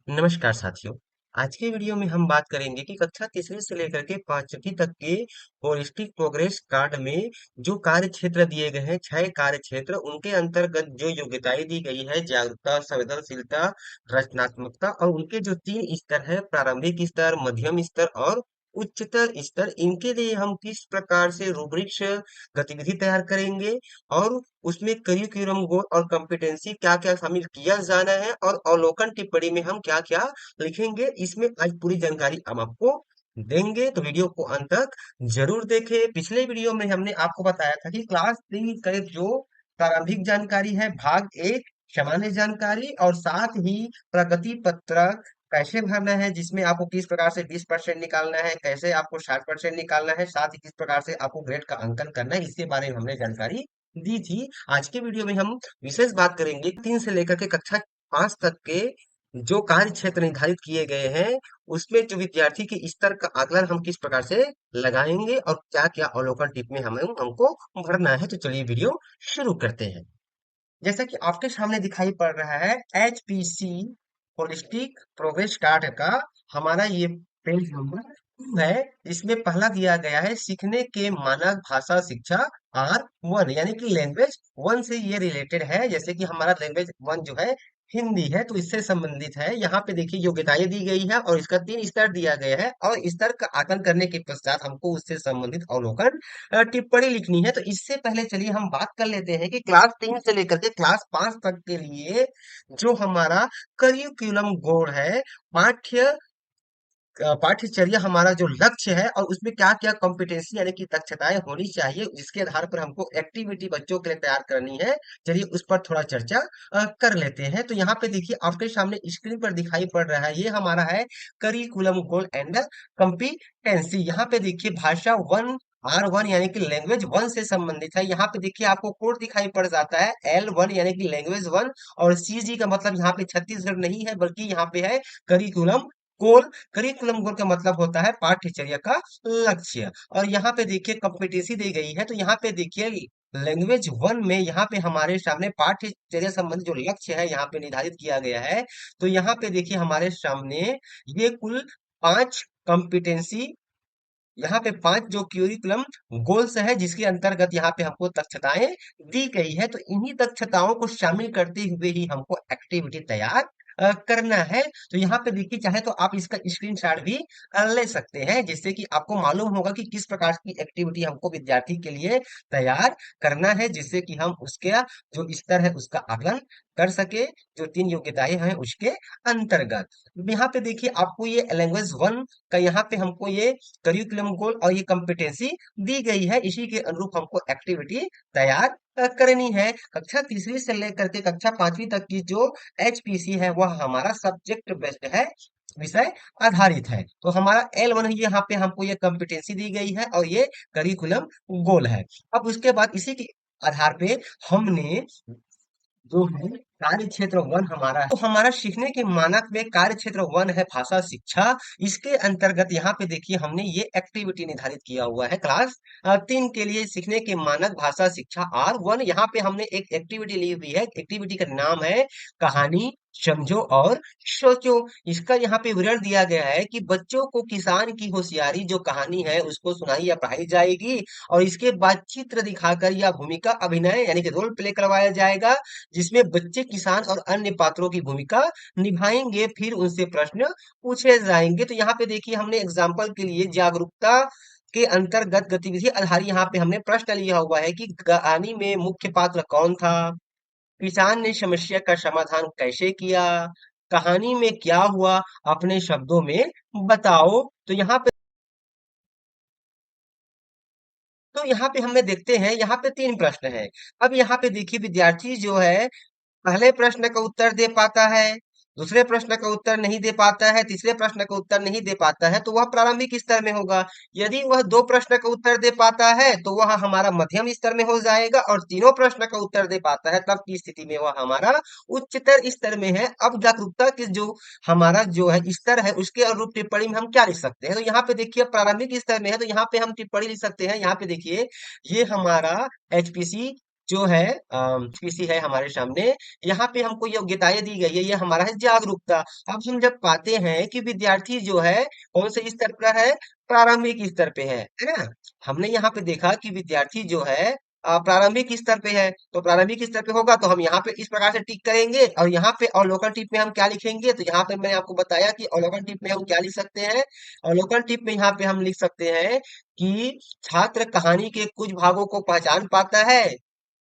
नमस्कार साथियों। आज के वीडियो में हम बात करेंगे कि कक्षा तीसरी से लेकर के पांचवी तक के होलिस्टिक प्रोग्रेस कार्ड में जो कार्य क्षेत्र दिए गए हैं, 6 कार्य क्षेत्र, उनके अंतर्गत जो योग्यताएं दी गई है, जागरूकता, संवेदनशीलता, रचनात्मकता, और उनके जो 3 स्तर है, प्रारंभिक स्तर, मध्यम स्तर और उच्चतर स्तर, इनके लिए हम किस प्रकार से रूब्रिक्स गतिविधि तैयार करेंगे और उसमें करिकुलम गोल और कॉम्पिटेंसी क्या क्या शामिल किया जाना है, और अवलोकन टिप्पणी में हम क्या क्या लिखेंगे, इसमें आज पूरी जानकारी हम आपको देंगे। तो वीडियो को अंत तक जरूर देखें। पिछले वीडियो में हमने आपको बताया था कि क्लास 3 का जो प्रारंभिक जानकारी है, भाग 1 सामान्य जानकारी, और साथ ही प्रगति पत्रक कैसे भरना है, जिसमें आपको किस प्रकार से 20% निकालना है, कैसे आपको 60% निकालना है, साथ ही किस प्रकार से आपको ग्रेड का अंकन करना है, इसके बारे में हमने जानकारी दी थी। आज के वीडियो में हम विशेष बात करेंगे 3 से लेकर के कक्षा 5 तक के जो कार्य क्षेत्र निर्धारित किए गए हैं, उसमें जो विद्यार्थी के स्तर का आकलन हम किस प्रकार से लगाएंगे और क्या क्या अवलोकन टिप में हमें हमको भरना है। तो चलिए वीडियो शुरू करते हैं। जैसा कि आपके सामने दिखाई पड़ रहा है, HPC होलिस्टिक प्रोग्रेस कार्ड का हमारा ये पेज नंबर 2 है। इसमें पहला दिया गया है सीखने के मानक भाषा शिक्षा R1, यानी कि लैंग्वेज 1 से ये रिलेटेड है। जैसे कि हमारा लैंग्वेज 1 जो है हिंदी है, तो इससे संबंधित है। यहाँ पे देखिए योग्यताएं दी गई है और इसका 3 स्तर दिया गया है, और स्तर का आकलन करने के पश्चात हमको उससे संबंधित अवलोकन टिप्पणी लिखनी है। तो इससे पहले चलिए हम बात कर लेते हैं कि क्लास 3 से लेकर के क्लास 5 तक के लिए जो हमारा करिकुलम गोल है, पाठ्य पाठ्यचर्या, हमारा जो लक्ष्य है, और उसमें क्या क्या कॉम्पिटेंसी यानी कि दक्षताएं होनी चाहिए, जिसके आधार पर हमको एक्टिविटी बच्चों के लिए तैयार करनी है। चलिए उस पर थोड़ा चर्चा कर लेते हैं। तो यहाँ पे देखिए आपके सामने स्क्रीन पर दिखाई पड़ रहा है, ये हमारा है करिकुलम गोल एंड कॉम्पिटेंसी। यहाँ पे देखिए भाषा 1 R1 यानी कि लैंग्वेज 1 से संबंधित है। यहाँ पे देखिए आपको कोड दिखाई पड़ जाता है L1 यानी कि लैंग्वेज 1, और CG का मतलब यहाँ पे छत्तीसगढ़ नहीं है, बल्कि यहाँ पे है करिकुलम गोल। करिकुलम गोल का मतलब होता है पाठ्यचर्या का लक्ष्य। और यहाँ पे देखिए कॉम्पिटेंसी दी गई है, तो यहाँ पे देखिए लैंग्वेज 1 में यहाँ पे हमारे सामने पाठ्यचर्या संबंधी जो लक्ष्य है यहाँ पे निर्धारित किया गया है। तो यहाँ पे देखिए हमारे सामने ये कुल 5 कॉम्पिटेंसी, यहाँ पे 5 जो क्यूरिकुलम गोल्स है, जिसके अंतर्गत यहाँ पे हमको दक्षताएं दी गई है। तो इन्हीं दक्षताओं को शामिल करते हुए ही हमको एक्टिविटी तैयार करना है। तो यहाँ पे देखिए, चाहे तो आप इसका स्क्रीनशॉट भी ले सकते हैं, जिससे कि आपको मालूम होगा कि किस प्रकार की एक्टिविटी हमको विद्यार्थी के लिए तैयार करना है, जिससे कि हम उसके जो स्तर है उसका आकलन कर सके, जो 3 योग्यताएं हैं उसके अंतर्गत। यहाँ पे देखिए आपको ये लैंग्वेज 1 का यहाँ पे हमको ये करिकुलम गोल और ये कॉम्पिटेंसी दी गई है। इसी के अनुरूप हमको एक्टिविटी तैयार करनी है। कक्षा तीसरी से लेकर के कक्षा 5वीं तक की जो HPC है, वह हमारा सब्जेक्ट बेस्ड है, विषय आधारित है। तो हमारा L1 यहाँ पे हमको ये कॉम्पिटेंसी दी गई है और ये करिकुलम गोल है। अब उसके बाद इसी के आधार पे हमने जो है कार्य क्षेत्र 1 हमारा है, तो हमारा सीखने के मानक में कार्य क्षेत्र 1 है भाषा शिक्षा। इसके अंतर्गत यहाँ पे देखिए हमने ये एक्टिविटी निर्धारित किया हुआ है क्लास 3 के लिए, सीखने के मानक भाषा शिक्षा R1। यहाँ पे हमने एक एक्टिविटी ली हुई है। एक्टिविटी का नाम है कहानी समझो और सोचो। इसका यहाँ पे विवरण दिया गया है कि बच्चों को किसान की होशियारी जो कहानी है उसको सुनाई या पढ़ाई जाएगी, और इसके बाद चित्र दिखाकर या भूमिका अभिनय यानी कि रोल प्ले करवाया जाएगा, जिसमें बच्चे किसान और अन्य पात्रों की भूमिका निभाएंगे। फिर उनसे प्रश्न पूछे जाएंगे। तो यहाँ पे देखिए हमने एग्जाम्पल के लिए जागरूकता के अंतर्गत गतिविधि आधारित यहाँ पे हमने प्रश्न लिया हुआ है कि कहानी में मुख्य पात्र कौन था, किसान ने समस्या का समाधान कैसे किया, कहानी में क्या हुआ, अपने शब्दों में बताओ। तो यहाँ पे हमें देखते हैं, यहाँ पे 3 प्रश्न है। अब यहाँ पे देखिए विद्यार्थी जो है पहले प्रश्न का उत्तर दे पाता है, दूसरे प्रश्न का उत्तर नहीं दे पाता है, तीसरे प्रश्न का उत्तर नहीं दे पाता है, तो वह प्रारंभिक स्तर में होगा। यदि वह 2 प्रश्न का उत्तर दे पाता है तो वह हमारा मध्यम स्तर में हो जाएगा, और तीनों प्रश्न का उत्तर दे पाता है तब की स्थिति में वह हमारा उच्चतर स्तर में है। अब जागरूकता के जो हमारा जो है स्तर है उसके अनुरूप टिप्पणी में हम क्या लिख सकते हैं। तो यहाँ पे देखिए प्रारंभिक स्तर में है, तो यहाँ पे हम टिप्पणी लिख सकते हैं। यहाँ पे देखिए ये हमारा HPC जो है पीसी है हमारे सामने, यहाँ पे हमको योग्यताएं दी गई है, ये हमारा है जागरूकता। अब हम जब पाते हैं कि विद्यार्थी जो है कौन से स्तर पर है, प्रारंभिक स्तर पे है ना। हमने यहाँ पे देखा कि विद्यार्थी जो है प्रारंभिक स्तर पे है, तो प्रारंभिक स्तर पे होगा तो हम यहाँ पे इस प्रकार से टिक करेंगे, और यहाँ पे अवलोकन टिप में हम क्या लिखेंगे, तो यहाँ पे मैंने आपको बताया कि अवलोकन टिप में हम क्या लिख सकते हैं। अवलोकन टिप में यहाँ पे हम लिख सकते हैं कि छात्र कहानी के कुछ भागों को पहचान पाता है,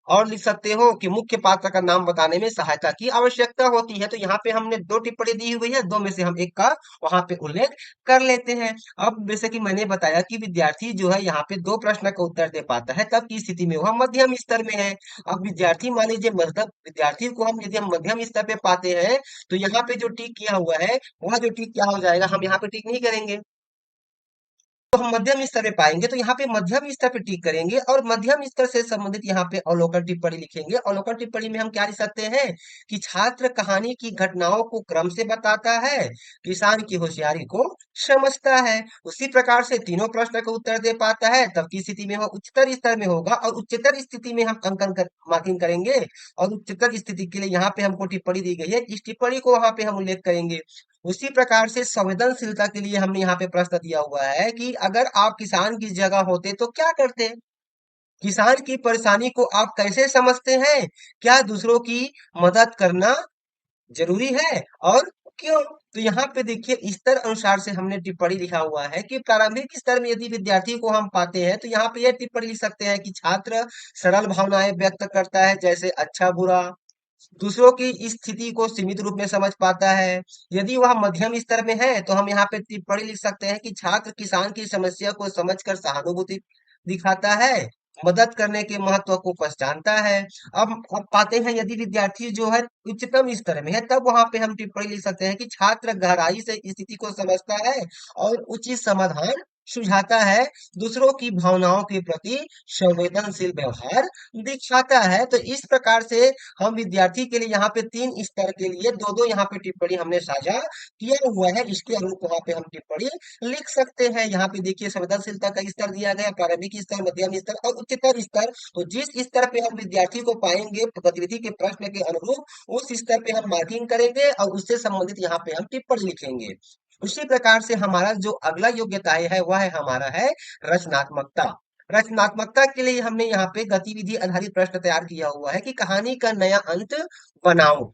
और लिख सकते हो कि मुख्य पात्र का नाम बताने में सहायता की आवश्यकता होती है। तो यहाँ पे हमने दो टिप्पणी दी हुई है, दो में से हम एक का वहां पे उल्लेख कर लेते हैं। अब जैसे कि मैंने बताया कि विद्यार्थी जो है यहाँ पे दो प्रश्न का उत्तर दे पाता है, तब की स्थिति में वह मध्यम स्तर में है। अब विद्यार्थी मान लीजिए, मतलब विद्यार्थी को हम यदि हम मध्यम स्तर पे पाते हैं, तो यहाँ पे जो टिक किया हुआ है, वह जो टिक क्या हो जाएगा, हम यहाँ पे टिक नहीं करेंगे, तो हम मध्यम स्तर पे पाएंगे, तो यहाँ पे मध्यम स्तर पे टिक करेंगे, और मध्यम स्तर से संबंधित यहाँ पे अवलोकन टिप्पणी लिखेंगे। अवलोकन टिप्पणी में हम क्या लिख सकते हैं कि छात्र कहानी की घटनाओं को क्रम से बताता है, किसान की होशियारी को समझता है, उसी प्रकार से तीनों प्रश्न का उत्तर दे पाता है, तब की स्थिति में वह उच्चतर स्तर में होगा, और उच्चतर स्थिति में हम मार्किंग करेंगे। और उच्चतर स्थिति के लिए यहाँ पे हमको टिप्पणी दी गई है, इस टिप्पणी को वहां पे हम उल्लेख करेंगे। उसी प्रकार से संवेदनशीलता के लिए हमने यहाँ पे प्रश्न दिया हुआ है कि अगर आप किसान की जगह होते तो क्या करते। किसान की परेशानी को आप कैसे समझते हैं, क्या दूसरों की मदद करना जरूरी है, और क्यों। तो यहाँ पे देखिए, स्तर अनुसार से हमने टिप्पणी लिखा हुआ है कि प्रारंभिक स्तर में यदि विद्यार्थी को हम पाते हैं, तो यहाँ पे यह टिप्पणी लिख सकते हैं कि छात्र सरल भावनाएं व्यक्त करता है, जैसे अच्छा बुरा, दूसरों की स्थिति को सीमित रूप में समझ पाता है। यदि वह मध्यम स्तर में है, तो हम यहाँ पे टिप्पणी लिख सकते हैं कि छात्र किसान की समस्या को समझकर सहानुभूति दिखाता है, मदद करने के महत्व को पहचानता है। अब पाते हैं यदि विद्यार्थी जो है उच्चतम स्तर में है, तब वहां पे हम टिप्पणी लिख सकते हैं कि छात्र गहराई से स्थिति को समझता है और उचित समाधान सुझाता है, दूसरों की भावनाओं के प्रति संवेदनशील व्यवहार दिखाता है। तो इस प्रकार से हम विद्यार्थी के लिए यहाँ पे तीन स्तर के लिए दो दो यहाँ पे टिप्पणी हमने साझा किया हुआ है, इसके अनुरूप वहां पे हम टिप्पणी लिख सकते हैं। यहाँ पे देखिए, संवेदनशीलता का स्तर दिया गया, प्रारंभिक स्तर, मध्यम स्तर और उच्चतर स्तर। तो जिस स्तर पे हम विद्यार्थी को पाएंगे गतिविधि के प्रश्न के अनुरूप, उस स्तर पे हम मार्किंग करेंगे और उससे संबंधित यहाँ पे हम टिप्पणी लिखेंगे। उसी प्रकार से हमारा जो अगला योग्यताएं है, वह है हमारा है रचनात्मकता। रचनात्मकता के लिए हमने यहाँ पे गतिविधि आधारित प्रश्न तैयार किया हुआ है कि कहानी का नया अंत बनाओ,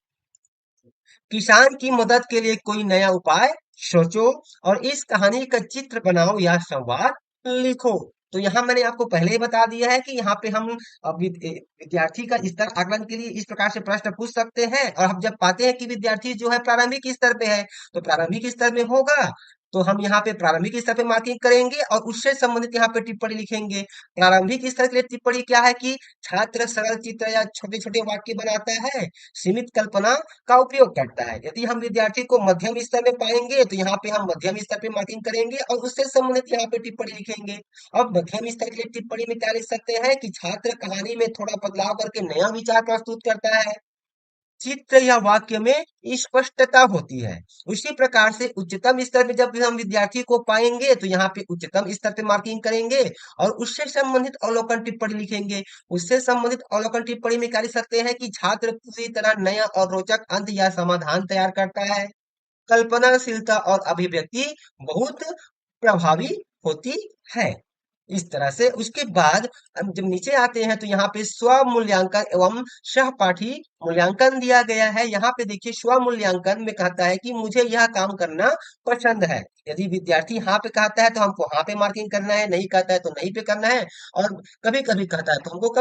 किसान की मदद के लिए कोई नया उपाय सोचो, और इस कहानी का चित्र बनाओ या संवाद लिखो। तो यहाँ मैंने आपको पहले ही बता दिया है कि यहाँ पे हम विद्यार्थी का स्तर आकलन के लिए इस प्रकार से प्रश्न पूछ सकते हैं, और हम जब पाते हैं कि विद्यार्थी जो है प्रारंभिक स्तर पे है, तो प्रारंभिक स्तर में होगा, तो हम यहाँ पे प्रारंभिक स्तर पे मार्किंग करेंगे और उससे संबंधित यहाँ पे टिप्पणी लिखेंगे। प्रारंभिक स्तर के लिए टिप्पणी क्या है कि छात्र सरल चित्र या छोटे छोटे वाक्य बनाता है, सीमित कल्पना का उपयोग करता है। यदि हम विद्यार्थी को मध्यम स्तर में पाएंगे, तो यहाँ पे हम मध्यम स्तर पे मार्किंग करेंगे और उससे संबंधित यहाँ पे टिप्पणी लिखेंगे। अब मध्यम स्तर के लिए टिप्पणी में क्या लिख सकते हैं कि छात्र कहानी में थोड़ा बदलाव करके नया विचार प्रस्तुत करता है, चित्र या वाक्य में स्पष्टता होती है। उसी प्रकार से उच्चतम स्तर में जब भी हम विद्यार्थी को पाएंगे, तो यहाँ पे उच्चतम स्तर पे मार्किंग करेंगे और उससे संबंधित अवलोकन टिप्पणी लिखेंगे। उससे संबंधित अवलोकन टिप्पणी में क्या लिख सकते हैं कि छात्र पूरी तरह नया और रोचक अंत या समाधान तैयार करता है, कल्पनाशीलता और अभिव्यक्ति बहुत प्रभावी होती है। इस तरह से उसके बाद हम जब नीचे आते हैं, तो यहाँ पे स्व मूल्यांकन एवं सहपाठी मूल्यांकन दिया गया है। यहाँ पे देखिए, स्व मूल्यांकन में कहता है कि मुझे यह काम करना पसंद है। यदि विद्यार्थी हाँ पे कहता है तो हमको हाँ पे मार्किंग करना है, नहीं कहता है तो नहीं पे करना है, और कभी कभी कहता है तो हमको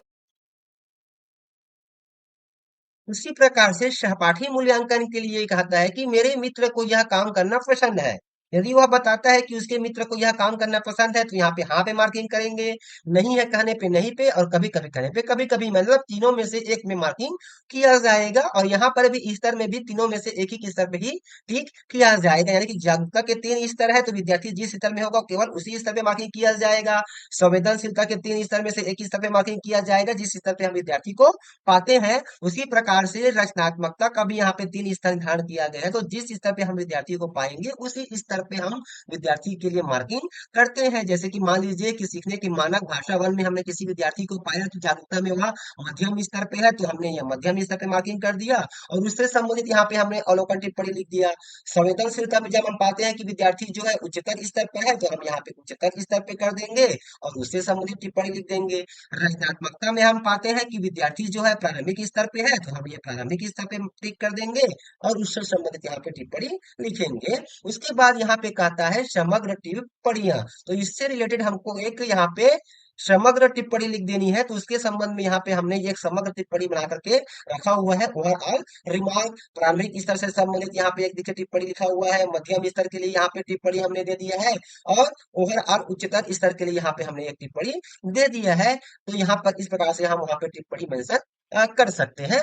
उसी प्रकार से सहपाठी मूल्यांकन के लिए कहता है कि मेरे मित्र को यह काम करना पसंद है। यदि वह बताता है कि उसके मित्र को यह काम करना पसंद है, तो यहाँ पे हाँ पे मार्किंग करेंगे, नहीं है कहने पे नहीं पे, और कभी कभी कहने पे कभी कभी, मतलब तीनों में से एक में मार्किंग किया जाएगा। और यहाँ पर भी स्तर में भी तीनों में से एक ही स्तर पे ही टिक किया जाएगा। यानी कि जागरूकता के तीन स्तर है, तो विद्यार्थी जिस स्तर में होगा केवल उसी स्तर पे मार्किंग किया जाएगा। संवेदनशीलता के तीन स्तर में से एक ही स्तर पे मार्किंग किया जाएगा, जिस स्तर पे हम विद्यार्थी को पाते हैं। उसी प्रकार से रचनात्मकता का भी यहाँ पे तीन स्तर निर्धारण किया गया है, तो जिस स्तर पे हम विद्यार्थी को पाएंगे, उसी स्तर स्तर पे हम विद्यार्थी के लिए मार्किंग करते हैं। जैसे कि मान लीजिए कि सीखने की मानक भाषा वन में हमने किसी विद्यार्थी को पाया कि जागरूकता में वह मध्यम स्तर पे है, तो हमने यह मध्यम स्तर पे मार्किंग कर दिया और उससे संबंधित यहाँ पे हमने अवलोकन टिप्पणी लिख दिया। संवेदनशीलता में जब हम पाते हैं कि विद्यार्थी जो है उच्चतर स्तर पर है, तो हम यहाँ पे उच्चतर स्तर पे कर देंगे और उससे संबंधित टिप्पणी लिख देंगे। रचनात्मकता में हम पाते हैं कि विद्यार्थी जो है प्रारंभिक स्तर पे है, तो हम ये प्रारंभिक स्तर पे टिक कर देंगे और उससे संबंधित यहाँ पे टिप्पणी लिखेंगे। उसके बाद यहाँ पे कहता है समग्र टिप्पणियां, तो इससे रिलेटेड हमको एक यहाँ पे समग्र टिप्पणी लिख देनी है। तो उसके संबंध में यहाँ पे हमने एक समग्र टिप्पणी बना करके रखा हुआ है। ओवरऑल रिमार्क, प्रारंभिक स्तर से संबंधित यहाँ पे एक देखिए टिप्पणी लिखा हुआ है, मध्यम स्तर के लिए यहाँ पे टिप्पणी हमने दे दिया है और ओवरऑल उच्चतर स्तर के लिए यहाँ पे हमने एक टिप्पणी दे दिया है। तो यहाँ पर इस प्रकार से हम वहां पे टिप्पणी मेंशन कर सकते हैं।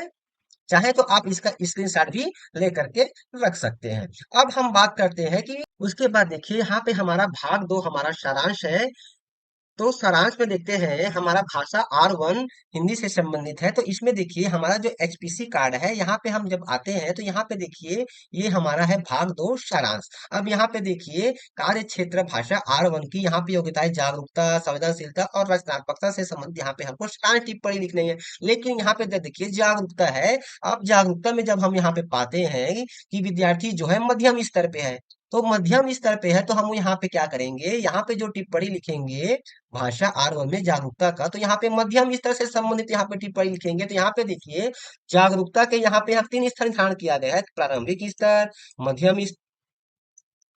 चाहे तो आप इसका स्क्रीनशॉट भी लेकर के रख सकते हैं। अब हम बात करते हैं कि उसके बाद देखिए यहाँ पे हमारा भाग दो हमारा सारांश है। तो सारांश में देखते हैं हमारा भाषा R1 हिंदी से संबंधित है। तो इसमें देखिए हमारा जो एचपीसी कार्ड है, यहाँ पे हम जब आते हैं तो यहाँ पे देखिए ये हमारा है भाग दो सारांश। अब यहाँ पे देखिए कार्य क्षेत्र भाषा R1 की यहाँ पे योग्यताएं जागरूकता, संवेदनशीलता और रचनात्मकता से संबंधित यहाँ पे हमको सारांश टिप्पणी लिखनी है। लेकिन यहाँ पे देखिए जागरूकता है। अब जागरूकता में जब हम यहाँ पे पाते हैं कि विद्यार्थी जो है मध्यम स्तर पे है, तो मध्यम स्तर पे है तो हम यहाँ पे क्या करेंगे, यहाँ पे जो टिप्पणी लिखेंगे भाषा R1 में जागरूकता का, तो यहाँ पे मध्यम स्तर से संबंधित यहाँ पे टिप्पणी लिखेंगे। तो यहाँ पे देखिए जागरूकता के यहाँ पे हम तीन स्तर निर्धारण किया गया है, प्रारंभिक स्तर, मध्यम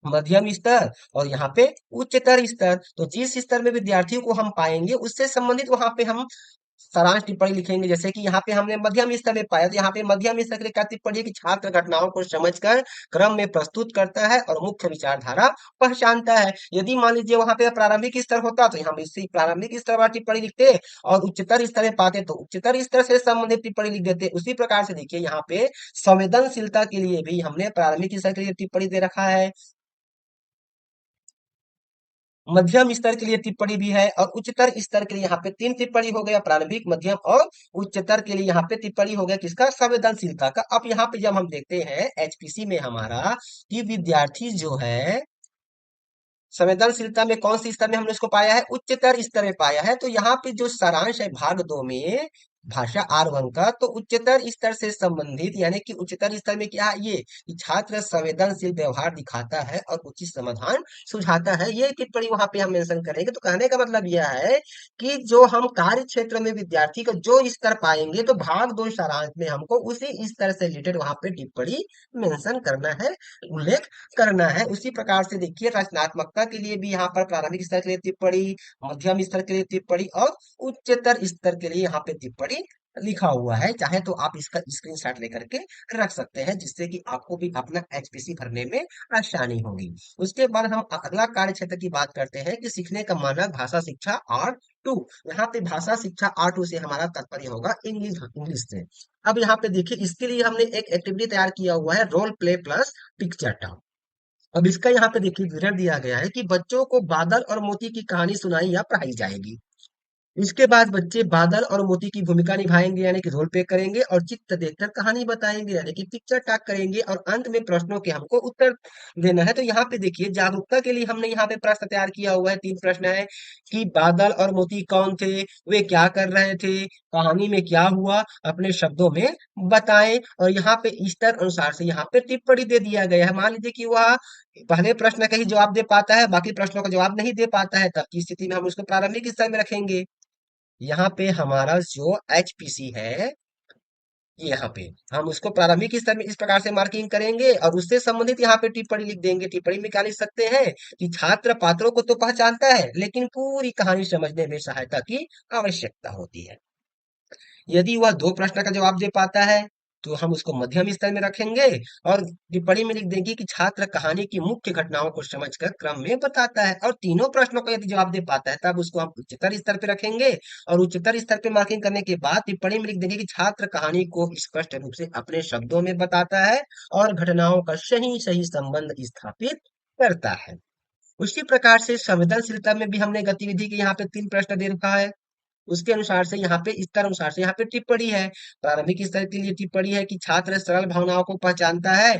मध्यम स्तर और यहाँ पे उच्चतर स्तर। तो जिस स्तर में विद्यार्थियों को हम पाएंगे उससे संबंधित वहां पे हम सारांश टिप्पणी लिखेंगे। जैसे कि यहाँ पे हमने मध्यम स्तर में पाया, तो यहाँ पे मध्यम स्तर के लिए क्या टिप्पणी है कि छात्र घटनाओं को समझकर क्रम में प्रस्तुत करता है और मुख्य विचारधारा पहचानता है। यदि मान लीजिए वहां पे प्रारंभिक स्तर होता तो हम इसी प्रारंभिक स्तर वाला टिप्पणी लिखते और उच्चतर स्तर में पाते तो उच्चतर स्तर से संबंधित टिप्पणी लिख देते। उसी प्रकार से देखिए यहाँ पे संवेदनशीलता के लिए भी हमने प्रारंभिक स्तर के लिए टिप्पणी दे रखा है, मध्यम स्तर के लिए टिप्पणी भी है और उच्चतर स्तर के लिए यहाँ पे तीन टिप्पणी हो गया, प्रारंभिक, मध्यम और उच्चतर के लिए यहाँ पे टिप्पणी हो गया किसका, संवेदनशीलता का। अब यहाँ पे जब हम देखते हैं एचपीसी में हमारा कि विद्यार्थी जो है संवेदनशीलता में कौन सी स्तर में हमने उसको पाया है, उच्चतर स्तर में पाया है। तो यहाँ पे जो सारांश है भाग दो में भाषा R1 का, तो उच्चतर स्तर से संबंधित यानी कि उच्चतर स्तर में क्या है ये कि छात्र संवेदनशील व्यवहार दिखाता है और उचित समाधान सुझाता है, ये टिप्पणी वहां पे हम मेंशन करेंगे। तो कहने का मतलब यह है कि जो हम कार्य क्षेत्र में विद्यार्थी का जो स्तर पाएंगे तो भाग दो सारांश में हमको उसी स्तर से रिलेटेड वहां पे टिप्पणी मेंशन करना है, उल्लेख करना है। उसी प्रकार से देखिए रचनात्मकता के लिए भी यहाँ पर प्रारंभिक स्तर के लिए टिप्पणी, मध्यम स्तर के लिए टिप्पणी और उच्चतर स्तर के लिए यहाँ पे टिप्पणी लिखा हुआ है। चाहे तो आप इसका स्क्रीनशॉट लेकर के रख सकते हैं, जिससे कि आपको भी अपना एचपीसी भरने में आसानी होगी। उसके बाद हम अगला कार्य क्षेत्र की बात करते हैं कि सीखने का मानक भाषा शिक्षा R2। यहाँ पे भाषा शिक्षा R2 से हमारा तात्पर्य होगा इंग्लिश इंग्लिश से। अब यहाँ पे देखिए इसके लिए हमने एक एक्टिविटी तैयार किया हुआ है, role play plus picture talk. अब इसका यहाँ पे देखिए विवरण दिया गया है कि बच्चों को बादल और मोती की कहानी सुनाई या पढ़ाई जाएगी। इसके बाद बच्चे बादल और मोती की भूमिका निभाएंगे यानी कि रोल प्ले करेंगे और चित्र देखकर कहानी बताएंगे यानी कि पिक्चर टॉक करेंगे और अंत में प्रश्नों के हमको उत्तर देना है। तो यहाँ पे देखिए जागरूकता के लिए हमने यहाँ पे प्रश्न तैयार किया हुआ है, तीन प्रश्न है कि बादल और मोती कौन थे, वे क्या कर रहे थे, कहानी में क्या हुआ, अपने शब्दों में बताएं। और यहाँ पे स्तर अनुसार से यहाँ पे टिप्पणी दे दिया गया है। मान लीजिए कि वह पहले प्रश्न का ही जवाब दे पाता है, बाकी प्रश्नों का जवाब नहीं दे पाता है, तब की स्थिति में हम उसको प्रारंभिक स्तर में रखेंगे। यहाँ पे हमारा जो एचपीसी है यहाँ पे हम उसको प्रारंभिक स्तर में इस प्रकार से मार्किंग करेंगे और उससे संबंधित यहाँ पे टिप्पणी लिख देंगे। टिप्पणी में क्या लिख सकते हैं कि छात्र पात्रों को तो पहचानता है लेकिन पूरी कहानी समझने में सहायता की आवश्यकता होती है। यदि वह दो प्रश्न का जवाब दे पाता है तो हम उसको मध्यम स्तर में रखेंगे और टिप्पणी में लिख देंगे कि छात्र कहानी की मुख्य घटनाओं को समझकर क्रम में बताता है। और तीनों प्रश्नों को यदि जवाब दे पाता है तब उसको हम उच्चतर स्तर पे रखेंगे और उच्चतर स्तर पे मार्किंग करने के बाद टिप्पणी में लिख देंगे कि छात्र कहानी को स्पष्ट रूप से अपने शब्दों में बताता है और घटनाओं का सही सही संबंध स्थापित करता है। उसी प्रकार से संवेदनशीलता में भी हमने गतिविधि के यहाँ पे तीन प्रश्न दे रखा है। उसके अनुसार से यहाँ पे स्तर अनुसार से यहाँ पे टिप्पणी है। प्रारंभिक स्तर के लिए टिप्पणी है कि छात्र सरल भावनाओं को पहचानता है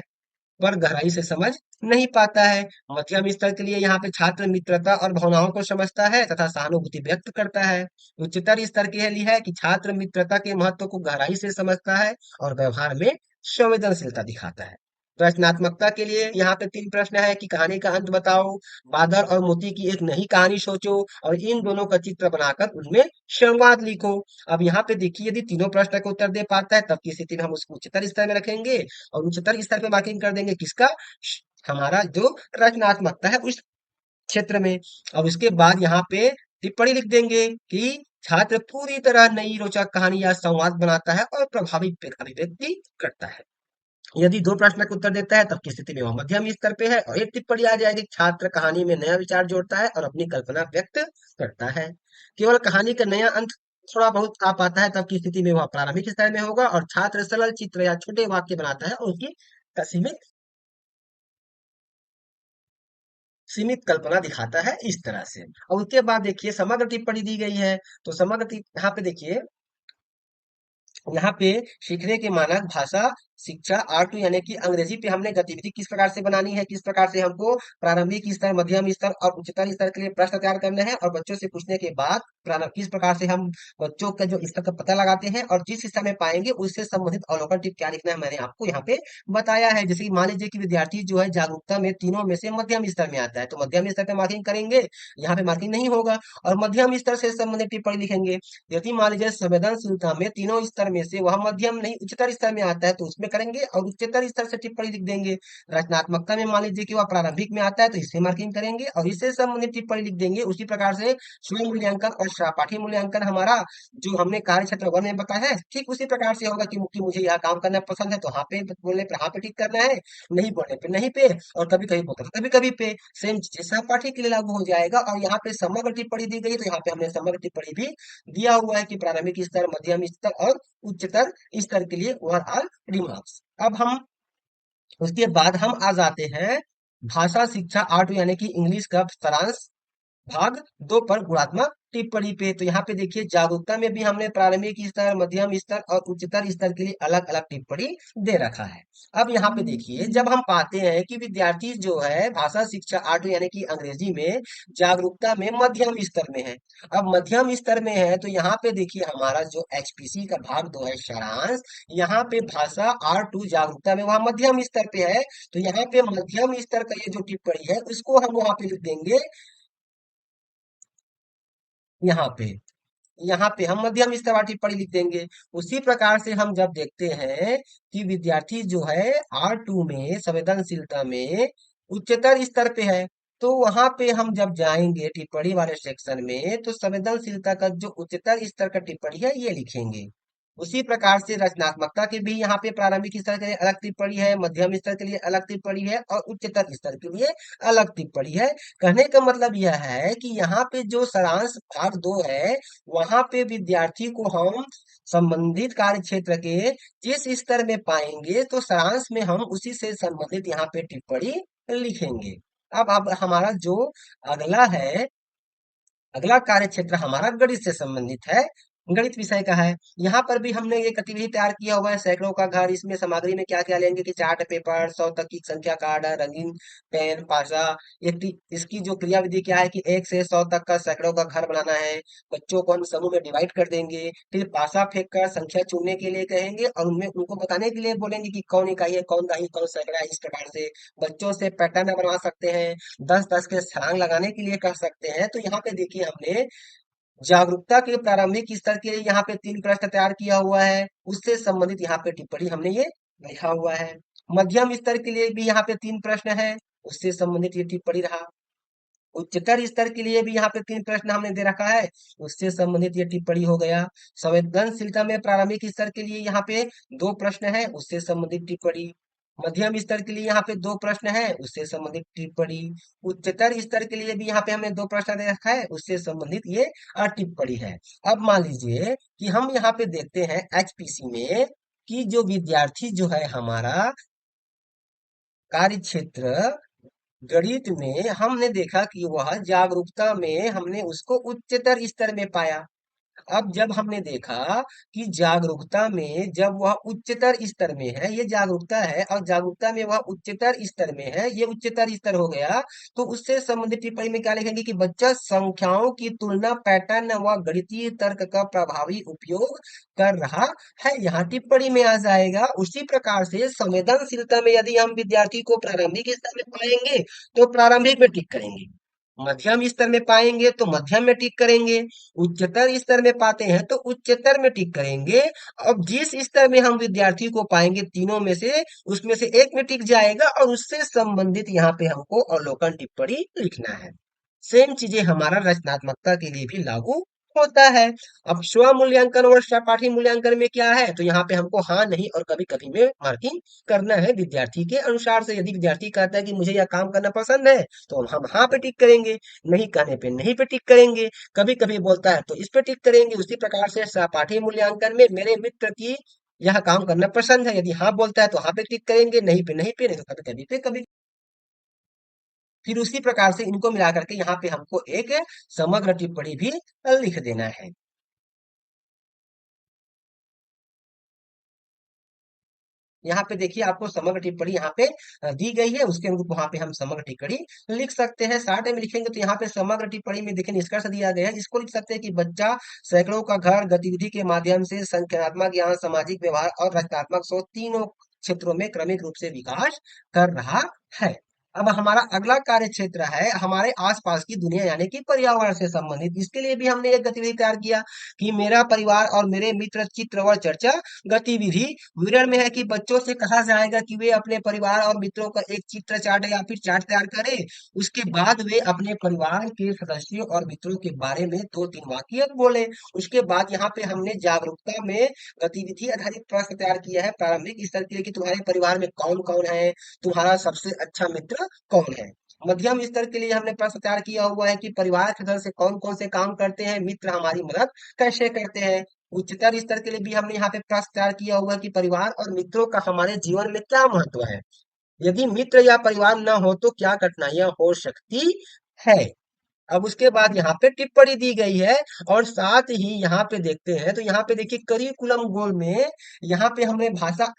पर गहराई से समझ नहीं पाता है। मध्यम स्तर के लिए यहाँ पे छात्र मित्रता और भावनाओं को समझता है तथा सहानुभूति व्यक्त करता है। उच्चतर स्तर के लिए है कि छात्र मित्रता के महत्व को गहराई से समझता है और व्यवहार में संवेदनशीलता दिखाता है। रचनात्मकता के लिए यहाँ पे 3 प्रश्न है कि कहानी का अंत बताओ, बादल और मोती की एक नई कहानी सोचो और इन दोनों का चित्र बनाकर उनमें संवाद लिखो। अब यहाँ पे देखिए, यदि तीनों प्रश्न का उत्तर दे पाता है तब की स्थिति में हम उसको उच्चतर स्तर में रखेंगे और उच्चतर स्तर पे मार्किंग कर देंगे किसका, हमारा जो रचनात्मकता है उस क्षेत्र में। अब उसके बाद यहाँ पे टिप्पणी लिख देंगे कि छात्र पूरी तरह नई रोचक कहानी या संवाद बनाता है और प्रभावी अभिव्यक्ति करता है। यदि 2 प्रश्न का उत्तर देता है तब की स्थिति में वह मध्यम स्तर पे है और एक टिप्पणी आ जाएगी, छात्र कहानी में नया विचार जोड़ता है और अपनी कल्पना व्यक्त करता है। केवल कहानी का नया अंत थोड़ा बहुत आ पाता है तब की स्थिति में वह प्रारंभिक स्तर में होगा और छात्र सरल चित्र या छोटे वाक्य बनाता है और उसकी सीमित सीमित कल्पना दिखाता है इस तरह से। और उसके बाद देखिए समग्र टिप्पणी दी गई है। तो यहाँ पे देखिए, यहाँ पे सीखने के मानक भाषा शिक्षा R2 यानी कि अंग्रेजी पे हमने गतिविधि किस प्रकार से बनानी है, किस प्रकार से हमको प्रारंभिक स्तर, मध्यम स्तर और उच्चतर स्तर के लिए प्रश्न तैयार करने हैं और बच्चों से पूछने के बाद किस प्रकार से हम बच्चों का जो स्तर का पता लगाते हैं और जिस स्तर में पाएंगे उससे संबंधित अवलोकन टिप क्या लिखना है मैंने आपको यहाँ पे बताया है। जैसे कि मान लीजिए कि विद्यार्थी जो है जागरूकता में तीनों में से मध्यम स्तर में आता है तो मध्यम स्तर पे मार्किंग करेंगे, यहाँ पे मार्किंग नहीं होगा। और मध्यम स्तर से संबंधित टिप्पणी लिखेंगे। यदि मान लीजिए संवेदनशीलता में तीनों स्तर में से वह मध्यम नहीं उच्चतर स्तर में आता है तो उसमें करेंगे और उच्चतर स्तर से टिप्पणी लिख देंगे। रचनात्मकता में मान लीजिए कि वह प्रारंभिक में आता है तो इससे मार्किंग करेंगे और इससे संबंधित टिप्पणी लिख देंगे। उसी प्रकार से स्वयं मूल्यांकन और सहपाठी मूल्यांकन हमारा जो हमने कार्य क्षेत्र 1 में बताया है ठीक उसी प्रकार से होगा कि मुझे यह काम करना पसंद है तो हाँ पे बोलने पे हाँ पे टिक करना है, नहीं बोलने पे नहीं पे, और कभी कभी बोलते तो कभी कभी पे। सेम चीज सहपाठी के लिए लागू हो जाएगा। और यहाँ पे समग्र टिप्पणी दी गई तो यहाँ पे हमने समग्र टिप्पणी भी दिया हुआ है कि प्रारंभिक स्तर, मध्यम स्तर और उच्चतर स्तर के लिए ओवरऑल रिमार्क्स। अब हम उसके बाद हम आ जाते हैं भाषा शिक्षा R2 यानी कि इंग्लिश का सारांश भाग 2 पर गुणात्मक टिप्पणी पे। तो यहाँ पे देखिए जागरूकता में भी हमने प्रारंभिक स्तर, मध्यम स्तर और उच्चतर स्तर के लिए अलग अलग टिप्पणी दे रखा है। अब यहाँ पे देखिए, जब हम पाते हैं कि विद्यार्थी जो है भाषा शिक्षा R2 यानी कि अंग्रेजी में जागरूकता में मध्यम स्तर में है। अब मध्यम स्तर में है तो यहाँ पे देखिए हमारा जो HPC का भाग 2 है सारांश, यहाँ पे भाषा R2 जागरूकता में वहां मध्यम स्तर पे है तो यहाँ पे मध्यम स्तर का ये जो टिप्पणी है उसको हम वहां पे लिख देंगे। यहाँ पे यहाँ पे हम मध्यम स्तर वाली टिप्पणी लिख देंगे। उसी प्रकार से हम जब देखते हैं कि विद्यार्थी जो है R2 में संवेदनशीलता में उच्चतर स्तर पे है तो वहां पे हम जब जाएंगे टिप्पणी वाले सेक्शन में तो संवेदनशीलता का जो उच्चतर स्तर का टिप्पणी है ये लिखेंगे। उसी प्रकार से रचनात्मकता के भी यहाँ पे प्रारंभिक स्तर के लिए अलग टिप्पणी है, मध्यम स्तर के लिए अलग टिप्पणी है और उच्चतर स्तर के लिए अलग टिप्पणी है। कहने का मतलब यह है कि यहाँ पे जो सारांश भाग 2 है वहां पे विद्यार्थी को हम संबंधित कार्य क्षेत्र के जिस स्तर में पाएंगे तो सारांश में हम उसी से संबंधित यहाँ पे टिप्पणी लिखेंगे। अब हमारा जो अगला है, अगला कार्य क्षेत्र हमारा गणित से संबंधित है, गणित विषय का है। यहाँ पर भी हमने ये गतिविधि तैयार किया हुआ है सैकड़ों का घर। इसमें सामग्री में क्या क्या लेंगे कि चार्ट पेपर, 100 तक की संख्या कार्ड, रंगीन पेन, पासा। इसकी जो क्रियाविधि क्या है कि 1 से 100 तक का सैकड़ों का घर बनाना है। बच्चों को हम समूह में डिवाइड कर देंगे, फिर पासा फेंक कर संख्या चुनने के लिए कहेंगे और उनमें उनको बताने के लिए बोलेंगे कि कौन इकाई है, कौन दहाई, कौन सैकड़ा है। इस प्रकार से बच्चों से पैटर्न बनवा सकते हैं, 10-10 के छलांग लगाने के लिए कह सकते हैं। तो यहाँ पे देखिए हमने जागरूकता के प्रारंभिक स्तर के लिए यहाँ पे 3 प्रश्न तैयार किया हुआ है, उससे संबंधित यहाँ पे टिप्पणी हमने ये लिखा हुआ है। मध्यम स्तर के लिए भी यहाँ पे 3 प्रश्न है, उससे संबंधित ये टिप्पणी रहा। उच्चतर स्तर के लिए भी यहाँ पे 3 प्रश्न हमने दे रखा है, उससे संबंधित ये टिप्पणी हो गया। संवेदनशीलता में प्रारंभिक स्तर के लिए यहाँ पे 2 प्रश्न है, उससे संबंधित टिप्पणी। मध्यम स्तर के लिए यहाँ पे 2 प्रश्न है, उससे संबंधित टिप्पणी। उच्चतर स्तर के लिए भी यहाँ पे हमें 2 प्रश्न दे रखा है, उससे संबंधित ये टिप्पणी है। अब मान लीजिए कि हम यहाँ पे देखते हैं HPC में कि जो विद्यार्थी जो है हमारा कार्य क्षेत्र गणित में हमने देखा कि वह जागरूकता में हमने उसको उच्चतर स्तर में पाया। अब जब हमने देखा कि जागरूकता में जब वह उच्चतर स्तर में है, ये जागरूकता है और जागरूकता में वह उच्चतर स्तर में है, ये उच्चतर स्तर हो गया, तो उससे संबंधित टिप्पणी में क्या लिखेंगे कि बच्चा संख्याओं की तुलना पैटर्न व गणितीय तर्क का प्रभावी उपयोग कर रहा है, यहाँ टिप्पणी में आ जाएगा। उसी प्रकार से संवेदनशीलता में यदि हम विद्यार्थी को प्रारंभिक स्तर में पाएंगे तो प्रारंभिक में टिक करेंगे, मध्यम स्तर में पाएंगे तो मध्यम में टिक करेंगे, उच्चतर स्तर में पाते हैं तो उच्चतर में टिक करेंगे। अब जिस स्तर में हम विद्यार्थी को पाएंगे तीनों में से उसमें से एक में टिक जाएगा और उससे संबंधित यहाँ पे हमको अवलोकन टिप्पणी लिखना है। सेम चीजें हमारा रचनात्मकता के लिए भी लागू होता है। अब स्व मूल्यांकन और सहपाठी मूल्यांकन में क्या है, तो यहाँ पे हमको हाँ नहीं और कभी कभी में मार्किंग करना है विद्यार्थी के अनुसार से। यदि विद्यार्थी कहता है कि मुझे यह काम करना पसंद है तो हम हाँ पे टिक करेंगे, नहीं कहने पे नहीं पे टिक करेंगे, कभी कभी बोलता है तो इस पे टिक करेंगे। उसी प्रकार से सहपाठी मूल्यांकन में मेरे मित्र की यह काम करना पसंद है, यदि हाँ बोलता है तो हाँ पे टिक करेंगे, नहीं पे नहीं पे, नहीं तो कभी कभी पे कभी। फिर उसी प्रकार से इनको मिला करके यहाँ पे हमको एक समग्र टिप्पणी भी लिख देना है। यहाँ पे देखिए आपको समग्र टिप्पणी यहाँ पे दी गई है, उसके अनुरूप वहां पे हम समग्र टिप्पणी लिख सकते हैं। शॉर्ट में लिखेंगे तो यहाँ पे समग्र टिप्पणी में देखिए निष्कर्ष दिया गया है, जिसको लिख सकते हैं कि बच्चा सैकड़ों का घर गतिविधि के माध्यम से संख्यात्मक ज्ञान, सामाजिक व्यवहार और रचनात्मक सोच तीनों क्षेत्रों में क्रमिक रूप से विकास कर रहा है। अब हमारा अगला कार्य क्षेत्र है हमारे आसपास की दुनिया यानी कि पर्यावरण से संबंधित। इसके लिए भी हमने एक गतिविधि तैयार किया कि मेरा परिवार और मेरे मित्र चित्र व चर्चा गतिविधि। विवरण में है कि बच्चों से कहा जाएगा कि वे अपने परिवार और मित्रों का एक चित्र चार्ट या फिर चार्ट तैयार करें। उसके बाद वे अपने परिवार के सदस्यों और मित्रों के बारे में दो तीन वाक्य बोले। उसके बाद यहाँ पे हमने जागरूकता में गतिविधि आधारित प्रश्न तैयार किया है प्रारंभिक स्तर के लिए कि तुम्हारे परिवार में कौन कौन है, तुम्हारा सबसे अच्छा मित्र कौन है। मध्यम स्तर के लिए हमने प्रश्न तैयार किया हुआ है कि परिवार के सदस्य कौन कौन से काम करते हैं, मित्र हमारी मदद कैसे करते हैं। उच्चतर स्तर के लिए भी हमने यहाँ पे प्रश्न तैयार किया हुआ है कि परिवार और मित्रों का हमारे जीवन में क्या महत्व है, यदि मित्र या परिवार न हो तो क्या कठिनाइयां हो सकती है। अब उसके बाद यहाँ पे टिप्पणी दी गई है और साथ ही यहाँ पे देखते हैं तो यहाँ पे देखिए करिकुलम गोल में यहाँ पे हमने भाषा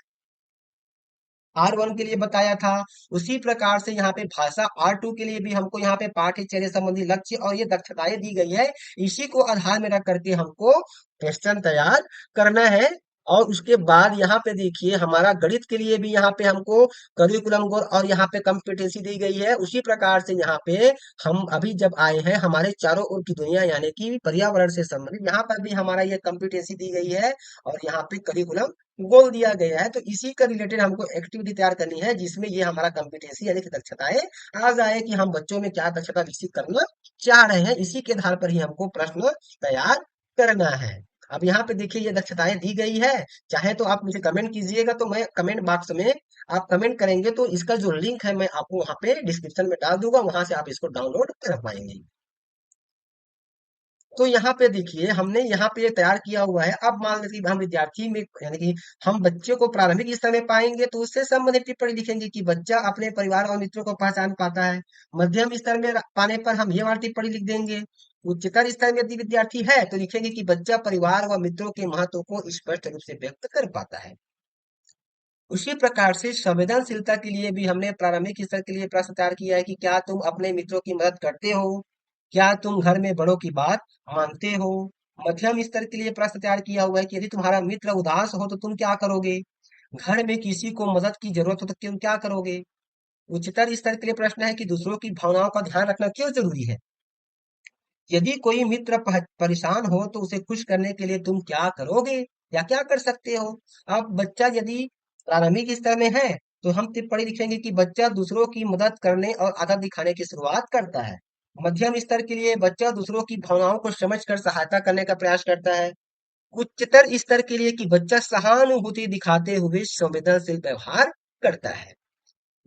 R1 के लिए बताया था। उसी प्रकार से यहाँ पे भाषा R2 के लिए भी हमको यहाँ पे पाठ्यचर्या संबंधी लक्ष्य और ये दक्षताएं दी गई है। इसी को आधार में रख करके हमको क्वेश्चन तैयार करना है। और उसके बाद यहाँ पे देखिए हमारा गणित के लिए भी यहाँ पे हमको करिकुलम गोल और यहाँ पे कॉम्पिटेंसी दी गई है। उसी प्रकार से यहाँ पे हम अभी जब आए हैं हमारे चारों ओर की दुनिया यानी कि पर्यावरण से संबंधित, यहाँ पर भी हमारा ये कॉम्पिटेंसी दी गई है और यहाँ पे करिकुलम गोल दिया गया है। तो इसी का रिलेटेड हमको एक्टिविटी तैयार करनी है जिसमें ये हमारा कॉम्पिटेंसी यानी कि दक्षताएं आ जाए कि हम बच्चों में क्या दक्षता विकसित करना चाह रहे हैं। इसी के आधार पर ही हमको प्रश्न तैयार करना है। अब यहाँ पे देखिए ये दक्षताएं दी गई है, चाहे तो आप मुझे कमेंट कीजिएगा तो मैं कमेंट बॉक्स में आप कमेंट करेंगे तो इसका जो लिंक है मैं आपको वहां पे डिस्क्रिप्शन में डाल दूंगा, वहां से आप इसको डाउनलोड कर पाएंगे। तो यहाँ पे देखिए हमने यहाँ पे ये तैयार किया हुआ है। अब मान लीजिए हम विद्यार्थी में यानी कि हम बच्चे को प्रारंभिक स्तर में पाएंगे तो उससे संबंधित टिप्पणी लिखेंगे कि बच्चा अपने परिवार और मित्रों को पहचान पाता है। मध्यम स्तर में पाने पर हम ये वाली टिप्पणी लिख देंगे। उच्चतर स्तर में यदि विद्यार्थी है तो लिखेंगे कि बच्चा परिवार व मित्रों के महत्व को स्पष्ट रूप से व्यक्त कर पाता है। उसी प्रकार से संवेदनशीलता के लिए भी हमने प्रारंभिक स्तर के लिए प्रश्न तैयार किया है कि क्या तुम अपने मित्रों की मदद करते हो, क्या तुम घर में बड़ों की बात मानते हो। मध्यम स्तर के लिए प्रश्न तैयार किया हुआ है कि यदि तुम्हारा मित्र उदास हो तो तुम क्या करोगे, घर में किसी को मदद की जरूरत हो तो तुम क्या करोगे। उच्चतर स्तर के लिए प्रश्न है कि दूसरों की भावनाओं का ध्यान रखना क्यों जरूरी है, यदि कोई मित्र परेशान हो तो उसे खुश करने के लिए तुम क्या करोगे या क्या कर सकते हो। अब बच्चा यदि प्रारंभिक स्तर में है तो हम टिप्पणी लिखेंगे कि बच्चा दूसरों की मदद करने और आदर दिखाने की शुरुआत करता है। मध्यम स्तर के लिए बच्चा दूसरों की भावनाओं को समझकर सहायता करने का प्रयास करता है। उच्चतर स्तर के लिए कि बच्चा सहानुभूति दिखाते हुए संवेदनशील व्यवहार करता है।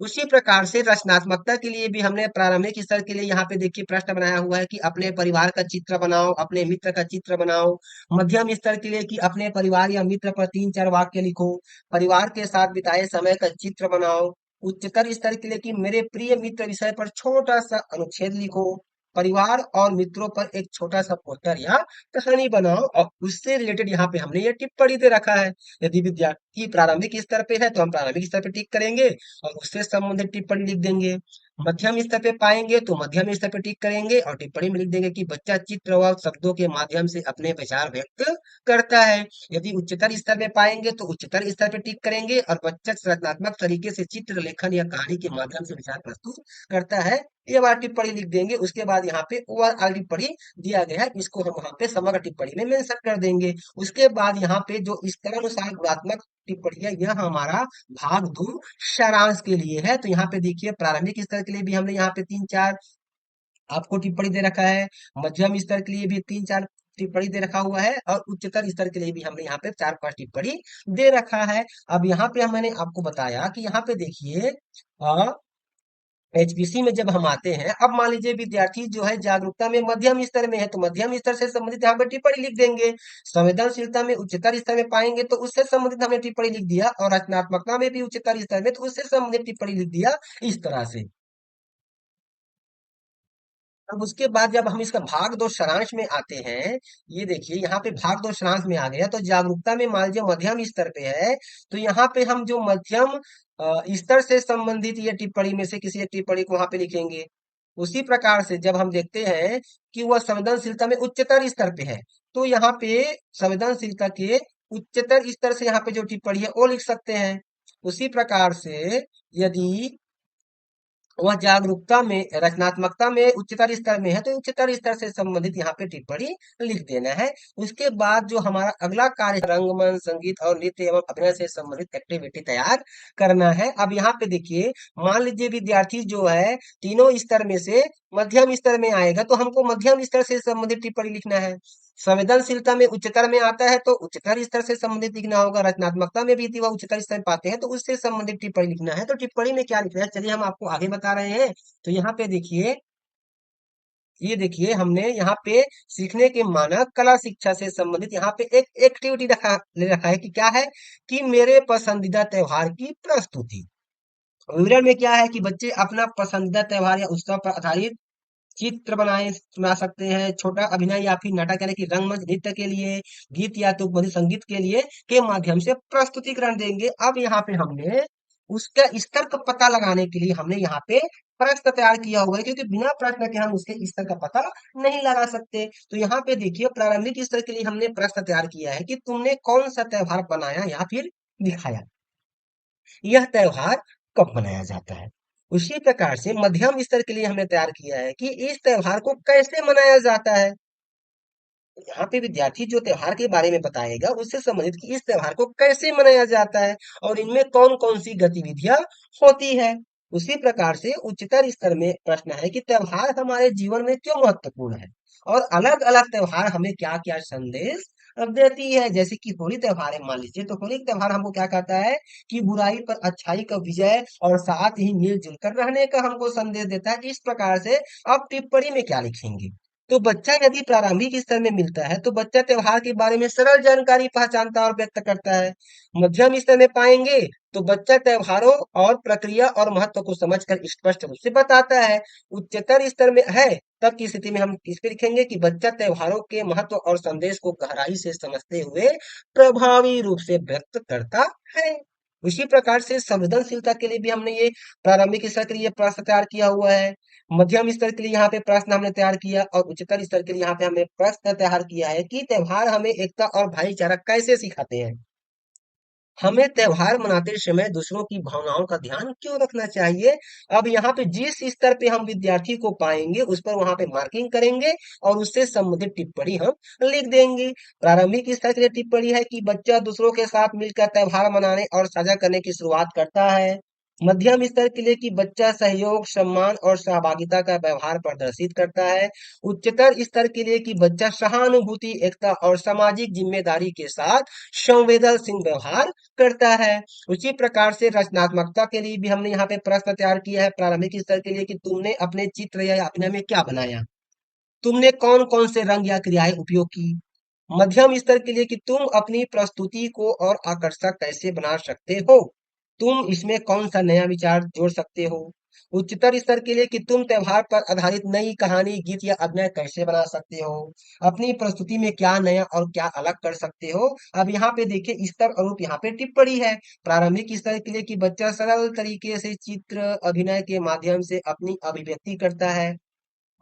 उसी प्रकार से रचनात्मकता के लिए भी हमने प्रारंभिक स्तर के लिए यहाँ पे देखिए प्रश्न बनाया हुआ है कि अपने परिवार का चित्र बनाओ, अपने मित्र का चित्र बनाओ। मध्यम स्तर के लिए कि अपने परिवार या मित्र पर तीन चार वाक्य लिखो, परिवार के साथ बिताए समय का चित्र बनाओ। उच्चतर स्तर के लिए कि मेरे प्रिय मित्र विषय पर छोटा सा अनुच्छेद लिखो। परिवार और मित्रों पर एक छोटा सा पोस्टर या कहानी बनाओ और उससे रिलेटेड यहाँ पे हमने ये टिप्पणी दे रखा है। यदि विद्यार्थी प्रारंभिक स्तर पे है तो हम प्रारंभिक स्तर पे टिक करेंगे और उससे संबंधित टिप्पणी लिख देंगे। मध्यम स्तर पे पाएंगे तो मध्यम स्तर पे टिक करेंगे और टिप्पणी में लिख देंगे कि बच्चा चित्र व शब्दों के माध्यम से अपने विचार व्यक्त करता है। यदि उच्चतर स्तर में पाएंगे तो उच्चतर स्तर पे टिक करेंगे और बच्चा रचनात्मक तरीके से चित्र लेखन या कहानी के माध्यम से विचार प्रस्तुत करता है। ये बार टिप्पणी लिख देंगे। उसके बाद यहाँ पे ओवरऑल टिप्पणी दिया गया है, इसको हम वहां पे समग्र टिप्पणी में मेंशन कर देंगे। उसके बाद यहाँ पे जो स्तरानुसार गुणात्मक टिप्पणी है, यह हमारा भाग 2 सारांश के लिए है। तो यहाँ पे देखिए प्रारंभिक स्तर के लिए भी हमने यहाँ पे 3-4 आपको टिप्पणी दे रखा है, मध्यम स्तर के लिए भी 3-4 टिप्पणी दे रखा हुआ है और उच्चतर स्तर के लिए भी हमने यहाँ पे 4-5 टिप्पणी दे रखा है। अब यहाँ पे मैंने आपको बताया कि यहाँ पे देखिए एचपीसी में जब हम आते हैं, अब मान लीजिए विद्यार्थी जो है जागरूकता में मध्यम स्तर में है तो मध्यम स्तर से संबंधित यहाँ पे टिप्पणी लिख देंगे। संवेदनशीलता में उच्चतर स्तर में पाएंगे तो उससे संबंधित हमने टिप्पणी लिख दिया और रचनात्मकता में भी उच्चतर स्तर में तो उससे संबंधित टिप्पणी लिख दिया। इस तरह से अब उसके बाद जब हम इसका भाग 2 सारांश में आते हैं, ये देखिए यहाँ पे भाग 2 सारांश में आ गया। तो जागरूकता में मान लीजिए मध्यम स्तर पे है तो यहाँ पे हम जो मध्यम स्तर से संबंधित ये टिप्पणी में से किसी एक टिप्पणी को वहां पे लिखेंगे। उसी प्रकार से जब हम देखते हैं कि वह संवेदनशीलता में उच्चतर स्तर पे है तो यहाँ पे संवेदनशीलता के उच्चतर स्तर से यहाँ पे जो टिप्पणी है वो लिख सकते हैं। उसी प्रकार से यदि वह जागरूकता में रचनात्मकता में उच्चतर स्तर में है तो उच्चतर स्तर से संबंधित यहाँ पे टिप्पणी लिख देना है। उसके बाद जो हमारा अगला कार्य रंगमंच संगीत और नृत्य एवं अभिनय से संबंधित एक्टिविटी तैयार करना है। अब यहाँ पे देखिए मान लीजिए विद्यार्थी जो है तीनों स्तर में से मध्यम स्तर में आएगा तो हमको मध्यम स्तर से संबंधित टिप्पणी लिखना है। संवेदनशीलता में उच्चतर में आता है तो उच्चतर स्तर से संबंधित लिखना होगा। रचनात्मकता में भी यदि वह उच्चतर स्तर पाते हैं तो उससे संबंधित टिप्पणी लिखना है। तो टिप्पणी में क्या लिखना है चलिए हम आपको आगे बता रहे हैं। तो यहाँ पे देखिए, ये देखिए हमने यहाँ पे सीखने के मानक कला शिक्षा से संबंधित यहाँ पे एक एक्टिविटी ले रखा है कि क्या है कि मेरे पसंदीदा त्योहार की प्रस्तुति। विवरण में क्या है कि बच्चे अपना पसंदीदा त्योहार या उत्सव पर आधारित चित्र बनाए बना सकते हैं। छोटा अभिनय या फिर नाटक यानी कि रंगमंच नृत्य के लिए, गीत या तो मधुर संगीत के लिए के माध्यम से प्रस्तुतिकरण देंगे। अब यहाँ पे हमने उसका स्तर का पता लगाने के लिए हमने यहाँ पे प्रश्न तैयार किया हुआ है क्योंकि बिना प्रश्न के हम उसके स्तर का पता नहीं लगा सकते। तो यहाँ पे देखिए प्रारंभिक स्तर के लिए हमने प्रश्न तैयार किया है कि तुमने कौन सा त्योहार बनाया या फिर दिखाया, यह त्योहार कब मनाया जाता है। उसी प्रकार से मध्यम स्तर के लिए हमने तैयार किया है कि इस त्योहार को कैसे मनाया जाता है। यहाँ पे विद्यार्थी जो त्योहार के बारे में बताएगा उससे संबंधित कि इस त्योहार को कैसे मनाया जाता है और इनमें कौन कौन सी गतिविधियां होती है। उसी प्रकार से उच्चतर स्तर में प्रश्न है कि त्योहार हमारे जीवन में क्यों महत्वपूर्ण है और अलग अलग त्योहार हमें क्या क्या संदेश देती है। जैसे कि होली त्योहार है मान लीजिए तो होली त्योहार हमको क्या कहता है कि बुराई पर अच्छाई का विजय और साथ ही मिलजुल कर रहने का हमको संदेश देता है। इस प्रकार से अब टिप्पणी में क्या लिखेंगे। तो बच्चा यदि प्रारंभिक स्तर में मिलता है तो बच्चा त्योहार के बारे में सरल जानकारी पहचानता और व्यक्त करता है। मध्यम स्तर में पाएंगे तो बच्चा त्योहारों और प्रक्रिया और महत्व को समझकर स्पष्ट रूप से बताता है। उच्चतर स्तर में है तब की स्थिति में हम किस पे लिखेंगे कि बच्चा त्योहारों के महत्व और संदेश को गहराई से समझते हुए प्रभावी रूप से व्यक्त करता है। उसी प्रकार से संवेदनशीलता के लिए भी हमने ये प्रारंभिक स्तर के लिए प्रश्न तैयार किया हुआ है। मध्यम स्तर के लिए यहाँ पे प्रश्न हमने तैयार किया और उच्चतर स्तर के लिए यहाँ पे हमने प्रश्न तैयार किया है कि त्योहार हमें एकता और भाईचारा कैसे सिखाते हैं। हमें त्योहार मनाते समय दूसरों की भावनाओं का ध्यान क्यों रखना चाहिए। अब यहाँ पे जिस स्तर पे हम विद्यार्थी को पाएंगे उस पर वहां पे मार्किंग करेंगे और उससे संबंधित टिप्पणी हम लिख देंगे। प्रारंभिक स्तर के लिए टिप्पणी है कि बच्चा दूसरों के साथ मिलकर त्योहार मनाने और साझा करने की शुरुआत करता है। मध्यम स्तर के लिए कि बच्चा सहयोग सम्मान और सहभागिता का व्यवहार प्रदर्शित करता है। उच्चतर स्तर के लिए कि बच्चा सहानुभूति एकता और सामाजिक जिम्मेदारी के साथ संवेदनशील व्यवहार करता है। उसी प्रकार से रचनात्मकता के लिए भी हमने यहाँ पे प्रश्न तैयार किया है प्रारंभिक स्तर के लिए कि तुमने अपने चित्र या अभिनय में क्या बनाया, तुमने कौन कौन से रंग या क्रियाएं उपयोग की। मध्यम स्तर के लिए कि तुम अपनी प्रस्तुति को और आकर्षक कैसे बना सकते हो, तुम इसमें कौन सा नया विचार जोड़ सकते हो। उच्चतर स्तर के लिए कि तुम त्योहार पर आधारित नई कहानी, गीत या अभिनय कैसे बना सकते हो, अपनी प्रस्तुति में क्या नया और क्या अलग कर सकते हो। अब यहाँ पे देखिए स्तर और रूप, यहाँ पे टिप्पणी है। प्रारंभिक स्तर के लिए कि बच्चा सरल तरीके से चित्र अभिनय के माध्यम से अपनी अभिव्यक्ति करता है।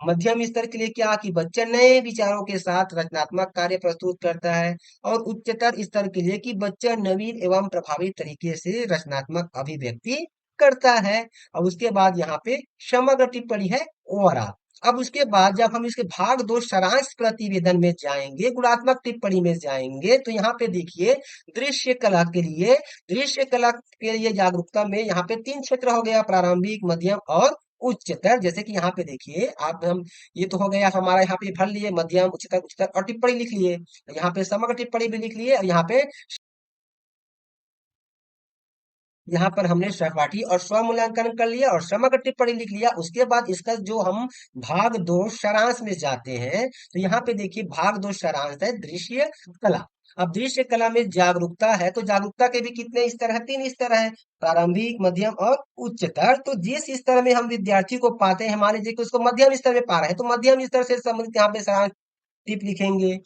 मध्यम स्तर के लिए क्या कि बच्चा नए विचारों के साथ रचनात्मक कार्य प्रस्तुत करता है। और उच्चतर स्तर के लिए कि बच्चा नवीन एवं प्रभावी तरीके से रचनात्मक अभिव्यक्ति करता है। और उसके बाद यहाँ पे समग्र टिप्पणी है ओवरऑल। अब उसके बाद जब हम इसके भाग दो सारांश प्रतिवेदन में जाएंगे, गुणात्मक टिप्पणी में जाएंगे, तो यहाँ पे देखिए दृश्य कला के लिए, दृश्य कला के लिए जागरूकता में यहाँ पे 3 क्षेत्र हो गया, प्रारंभिक, मध्यम और उच्चतर। जैसे कि यहाँ पे देखिए आप, हम ये तो हो गया हमारा, यहाँ पे भर लिए मध्यम, उच्चतर, उच्चतर और टिप्पणी लिख लिए। यहाँ पे समग्र टिप्पणी भी लिख लिए और यहाँ पर हमने सहपाठी और स्व मूल्यांकन कर लिया और समग्र टिप्पणी लिख लिया। उसके बाद इसका जो हम भाग दो सारांश में जाते हैं, तो यहाँ पे देखिए भाग दो सारांश है दृश्य कला। अब दृश्य कला में जागरूकता है, तो जागरूकता के भी कितने स्तर है? 3 स्तर है, प्रारंभिक, मध्यम और उच्चतर। तो जिस स्तर में हम विद्यार्थी को पाते हैं, मान लीजिए कि उसको मध्यम स्तर में पा रहे हैं, तो मध्यम स्तर से संबंधित यहाँ पे सारांश टिप लिखेंगे।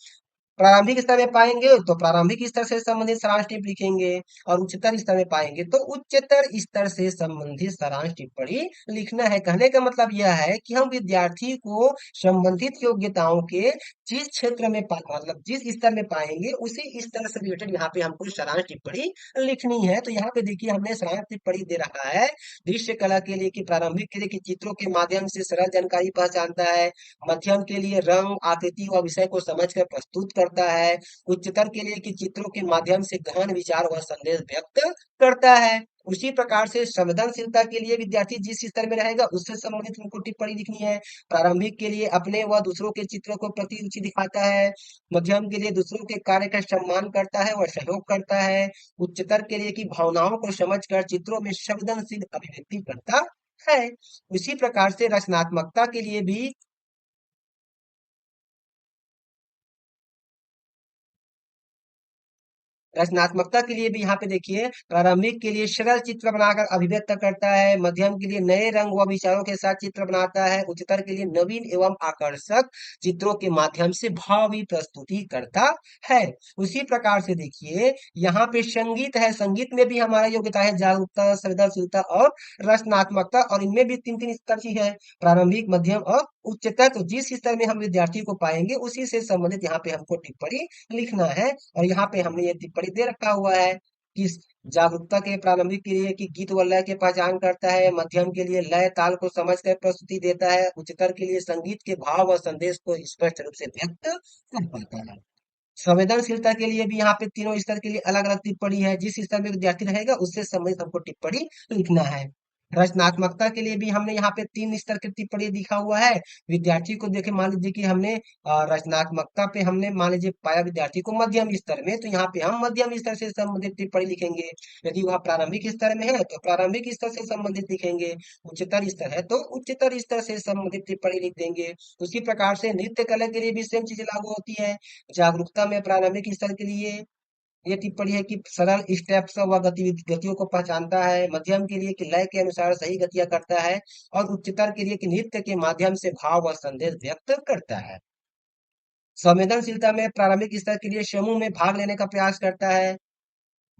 प्रारंभिक स्तर में पाएंगे तो प्रारंभिक स्तर से संबंधित सारांश टिप लिखेंगे। और उच्चतर स्तर में पाएंगे तो उच्चतर स्तर से संबंधित सारांश टिप्पणी लिखना है। कहने का मतलब यह है कि हम विद्यार्थी को संबंधित योग्यताओं के जिस क्षेत्र में मतलब जिस स्तर में पाएंगे, उसी स्तर से रिलेटेड यहाँ पे हमको सारांश टिप्पणी लिखनी है। तो यहाँ पे देखिए हमने सारांश टिप्पणी दे रखा है दृश्य कला के लिए कि प्रारंभिक के लिए कि चित्रों के माध्यम से सरल जानकारी पहचानता है, मध्यम के लिए रंग, आकृति व विषय को समझकर प्रस्तुत करता है, उच्चतर के लिए कि चित्रों के माध्यम से गहन विचार व संदेश व्यक्त करता है। उसी प्रकार से संवेदनशीलता के लिए विद्यार्थी जिस स्तर में रहेगा उससे संबंधित उनको टिप्पणी लिखनी है। प्रारंभिक के लिए अपने व दूसरों के चित्रों को प्रति रुचि दिखाता है, मध्यम के लिए दूसरों के कार्य का सम्मान करता है व सहयोग करता है, उच्चतर के लिए कि भावनाओं को समझकर चित्रों में संवेदनशील अभिव्यक्ति करता है। उसी प्रकार से रचनात्मकता के लिए भी, रचनात्मकता के लिए भी यहाँ पे देखिए प्रारंभिक के लिए सरल चित्र बनाकर अभिव्यक्त करता है, मध्यम के लिए नए रंग व विचारों के साथ चित्र बनाता है, उच्चतर के लिए नवीन एवं आकर्षक चित्रों के माध्यम से भावी प्रस्तुति करता है। उसी प्रकार से देखिए यहाँ पे संगीत है, संगीत में भी हमारा योग्यता है जागरूकता, संवेदनशीलता और रचनात्मकता, और इनमें भी 3-3 स्तर की है, प्रारंभिक, मध्यम और उच्चतर। तो जिस स्तर में हम विद्यार्थी को पाएंगे उसी से संबंधित यहाँ पे हमको टिप्पणी लिखना है। और यहाँ पे हमने ये टिप्पणी दे रखा हुआ है कि जागरूकता के प्रारंभिक के लिए कि गीत व लय की पहचान करता है, मध्यम के लिए लय ताल को समझकर प्रस्तुति देता है, उच्चतर के लिए संगीत के भाव व संदेश को स्पष्ट रूप से व्यक्त कर पाता है। संवेदनशीलता के लिए भी यहाँ पे तीनों स्तर के लिए अलग अलग टिप्पणी है, जिस स्तर में विद्यार्थी रहेगा उससे संबंधित हमको टिप्पणी लिखना है। रचनात्मकता के लिए भी हमने यहाँ पे 3 स्तर की टिप्पणी लिखा हुआ है। विद्यार्थी को देखे, मान लीजिए कि हमने रचनात्मकता पे हमने मान लीजिए पाया विद्यार्थी को मध्यम स्तर में, तो यहाँ पे हम मध्यम स्तर से संबंधित टिप्पणी लिखेंगे। यदि वह प्रारंभिक स्तर में है तो प्रारंभिक स्तर से संबंधित लिखेंगे, उच्चतर स्तर है तो उच्चतर स्तर से संबंधित टिप्पणी लिख देंगे। उसी प्रकार से नृत्य कला के लिए भी सेम चीजें लागू होती है। जागरूकता में प्रारंभिक स्तर के लिए ये टिप्पणी है कि सरल स्टेप्स व गतियों को पहचानता है, मध्यम के लिए कि लय के अनुसार सही गतियां करता है, और उच्चतर के लिए कि नृत्य के माध्यम से भाव व संदेश व्यक्त करता है। संवेदनशीलता में प्रारंभिक स्तर के लिए समूह में भाग लेने का प्रयास करता है,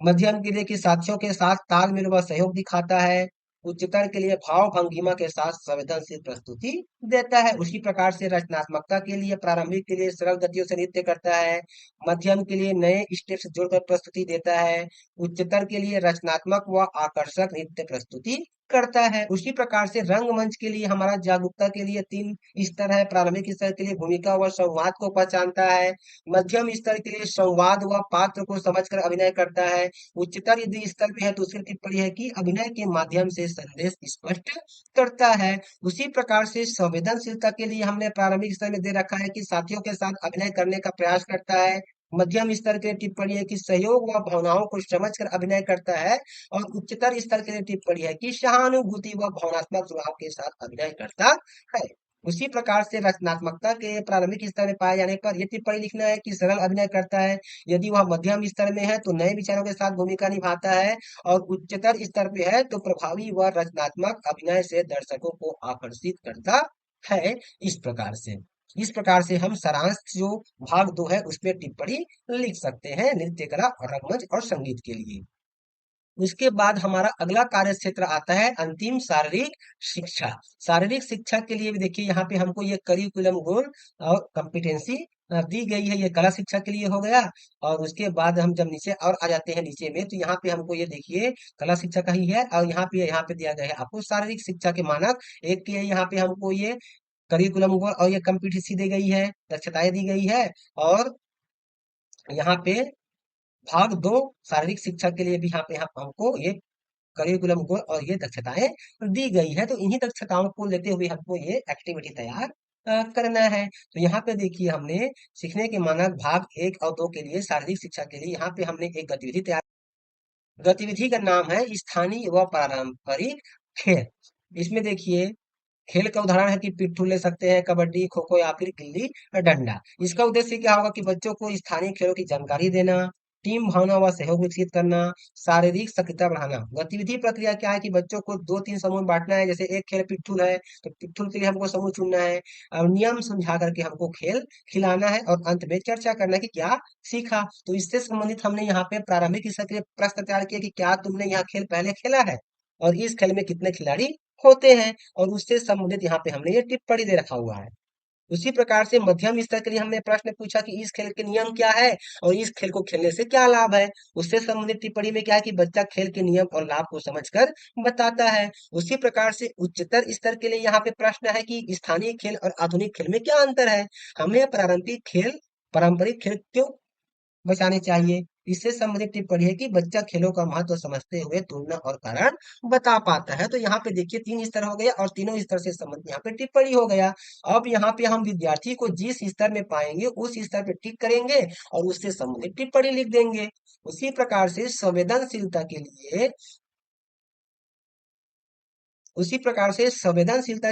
मध्यम के लिए कि साथियों के साथ तालमेल व सहयोग दिखाता है, उच्चतर के लिए भाव भंगिमा के साथ संवेदनशील प्रस्तुति देता है। उसी प्रकार से रचनात्मकता के लिए प्रारंभिक के लिए सरल गतियों से नृत्य करता है, मध्यम के लिए नए स्टेप्स जोड़कर प्रस्तुति देता है, उच्चतर के लिए रचनात्मक व आकर्षक नृत्य प्रस्तुति करता है। उसी प्रकार से रंगमंच के लिए हमारा जागरूकता के लिए 3 स्तर है, प्रारंभिक स्तर के लिए भूमिका व संवाद को पहचानता है, मध्यम स्तर के लिए संवाद व पात्र को समझकर अभिनय करता है, उच्चतर यदि स्तर पे है तो उसकी टिप्पणी है कि अभिनय के माध्यम से संदेश स्पष्ट करता है। उसी प्रकार से संवेदनशीलता के लिए हमने प्रारंभिक स्तर में दे रखा है कि साथियों के साथ अभिनय करने का प्रयास करता है, मध्यम स्तर के लिए टिप्पणी है कि सहयोग व भावनाओं को समझकर अभिनय करता है, और उच्चतर स्तर के लिए टिप्पणी है कि सहानुभूति व भावनात्मक जुड़ाव के साथ अभिनय करता है। उसी प्रकार से रचनात्मकता के प्रारंभिक स्तर में पाए जाने पर यह टिप्पणी लिखना है कि सरल अभिनय करता है। यदि वह मध्यम स्तर में है तो नए विचारों के साथ भूमिका निभाता है, और उच्चतर स्तर पे है तो प्रभावी व रचनात्मक अभिनय से दर्शकों को आकर्षित करता है। इस प्रकार से हम सारांश जो भाग 2 है उसमें टिप्पणी लिख सकते हैं नृत्य कला, रंगमंच और संगीत के लिए। उसके बाद हमारा अगला कार्य क्षेत्र आता है अंतिम शारीरिक शिक्षा। शारीरिक शिक्षा के लिए भी देखिए यहाँ पे हमको ये करिकुलम गोल और कॉम्पिटेंसी दी गई है। ये कला शिक्षा के लिए हो गया। और उसके बाद हम जब नीचे और आ जाते हैं नीचे में, तो यहाँ पे हमको ये देखिए कला शिक्षा का ही है, और यहाँ पे दिया गया है आपको शारीरिक शिक्षा के मानक। एक के यहाँ पे हमको ये करिकुलम गोल और ये कॉम्पिटेंसी दी गई है, दक्षताएं दी गई है। और यहाँ पे भाग 2 शारीरिक शिक्षा के लिए भी यहाँ पे हमको ये करिकुलम गोल और ये दक्षताएं दी गई है। तो इन्हीं दक्षताओं को लेते हुए हमको ये एक्टिविटी तैयार करना है। तो यहाँ पे देखिए हमने सीखने के मानक भाग 1 और 2 के लिए शारीरिक शिक्षा के लिए यहाँ पे हमने एक गतिविधि तैयार। गतिविधि का नाम है स्थानीय व पारंपरिक खेल। इसमें देखिए खेल का उदाहरण है कि पिट्ठू ले सकते हैं, कबड्डी, खो खो या फिर गिल्ली डंडा। इसका उद्देश्य क्या होगा कि बच्चों को स्थानीय खेलों की जानकारी देना, टीम भावना व सहयोग विकसित करना, शारीरिक सक्रियता बढ़ाना। गतिविधि प्रक्रिया क्या है कि बच्चों को 2-3 समूह में बांटना है। जैसे एक खेल पिट्ठू है तो पिट्ठू के लिए हमको समूह चुनना है, और नियम समझा करके हमको खेल खिलाना है, और अंत में चर्चा करना है कि क्या सीखा। तो इससे संबंधित हमने यहाँ पे प्रारंभिक स्तर के प्रश्न तैयार किए कि क्या तुमने यहाँ खेल पहले खेला है, और इस खेल में कितने खिलाड़ी होते हैं, और उससे संबंधित यहाँ पे हमने ये टिप्पणी दे रखा हुआ है। उसी प्रकार से मध्यम स्तर के लिए हमने प्रश्न पूछा कि इस खेल के नियम क्या है, और इस खेल को खेलने से क्या लाभ है। उससे संबंधित टिप्पणी में क्या है कि बच्चा खेल के नियम और लाभ को समझकर बताता है। उसी प्रकार से उच्चतर स्तर के लिए यहाँ पे प्रश्न है कि स्थानीय खेल और आधुनिक खेल में क्या अंतर है। हमें पारंपरिक खेल क्यों बचाने चाहिए। इससे संबंधित टिप्पणी है कि बच्चा खेलों का महत्व समझते हुए तुलना और कारण बता पाता है। तो यहाँ पे देखिए 3 स्तर हो गया, और तीनों स्तर से संबंधित यहाँ पे टिप्पणी हो गया। अब यहाँ पे हम विद्यार्थी को जिस स्तर में पाएंगे उस स्तर पे टिक करेंगे और उससे संबंधित टिप्पणी लिख देंगे। उसी प्रकार से संवेदनशीलता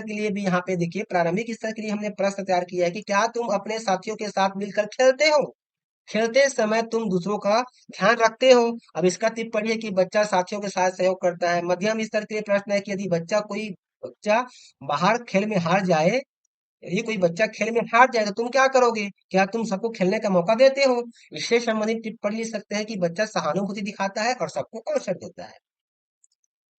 के लिए भी यहाँ पे देखिए प्रारंभिक स्तर के लिए हमने प्रश्न तैयार किया है कि क्या तुम अपने साथियों के साथ मिलकर खेलते हो, खेलते समय तुम दूसरों का ध्यान रखते हो। अब इसका टिप्पणी है कि बच्चा साथियों के साथ सहयोग करता है। मध्यम स्तर के लिए प्रश्न है कि यदि बच्चा बाहर खेल में हार जाए, यदि कोई बच्चा खेल में हार जाए तो तुम क्या करोगे, क्या तुम सबको खेलने का मौका देते हो। इससे संबंधित टिप्पणी लिख सकते हैं कि बच्चा सहानुभूति दिखाता है और सबको अवसर देता है।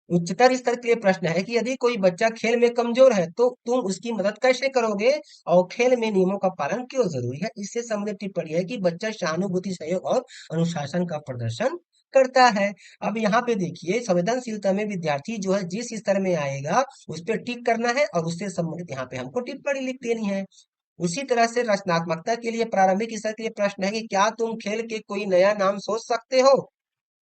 उच्चतर स्तर के लिए प्रश्न है कि यदि कोई बच्चा खेल में कमजोर है तो तुम उसकी मदद कैसे करोगे, और खेल में नियमों का पालन क्यों जरूरी है। इससे संबंधित टिप्पणी है कि बच्चा सहानुभूति, सहयोग और अनुशासन का प्रदर्शन करता है। अब यहाँ पे देखिए संवेदनशीलता में विद्यार्थी जो है जिस स्तर में आएगा उस पर टिक करना है, और उससे संबंधित यहाँ पे हमको टिप्पणी लिख देनी है। उसी तरह से रचनात्मकता के लिए प्रारंभिक स्तर के लिए प्रश्न है कि क्या तुम खेल के कोई नया नाम सोच सकते हो,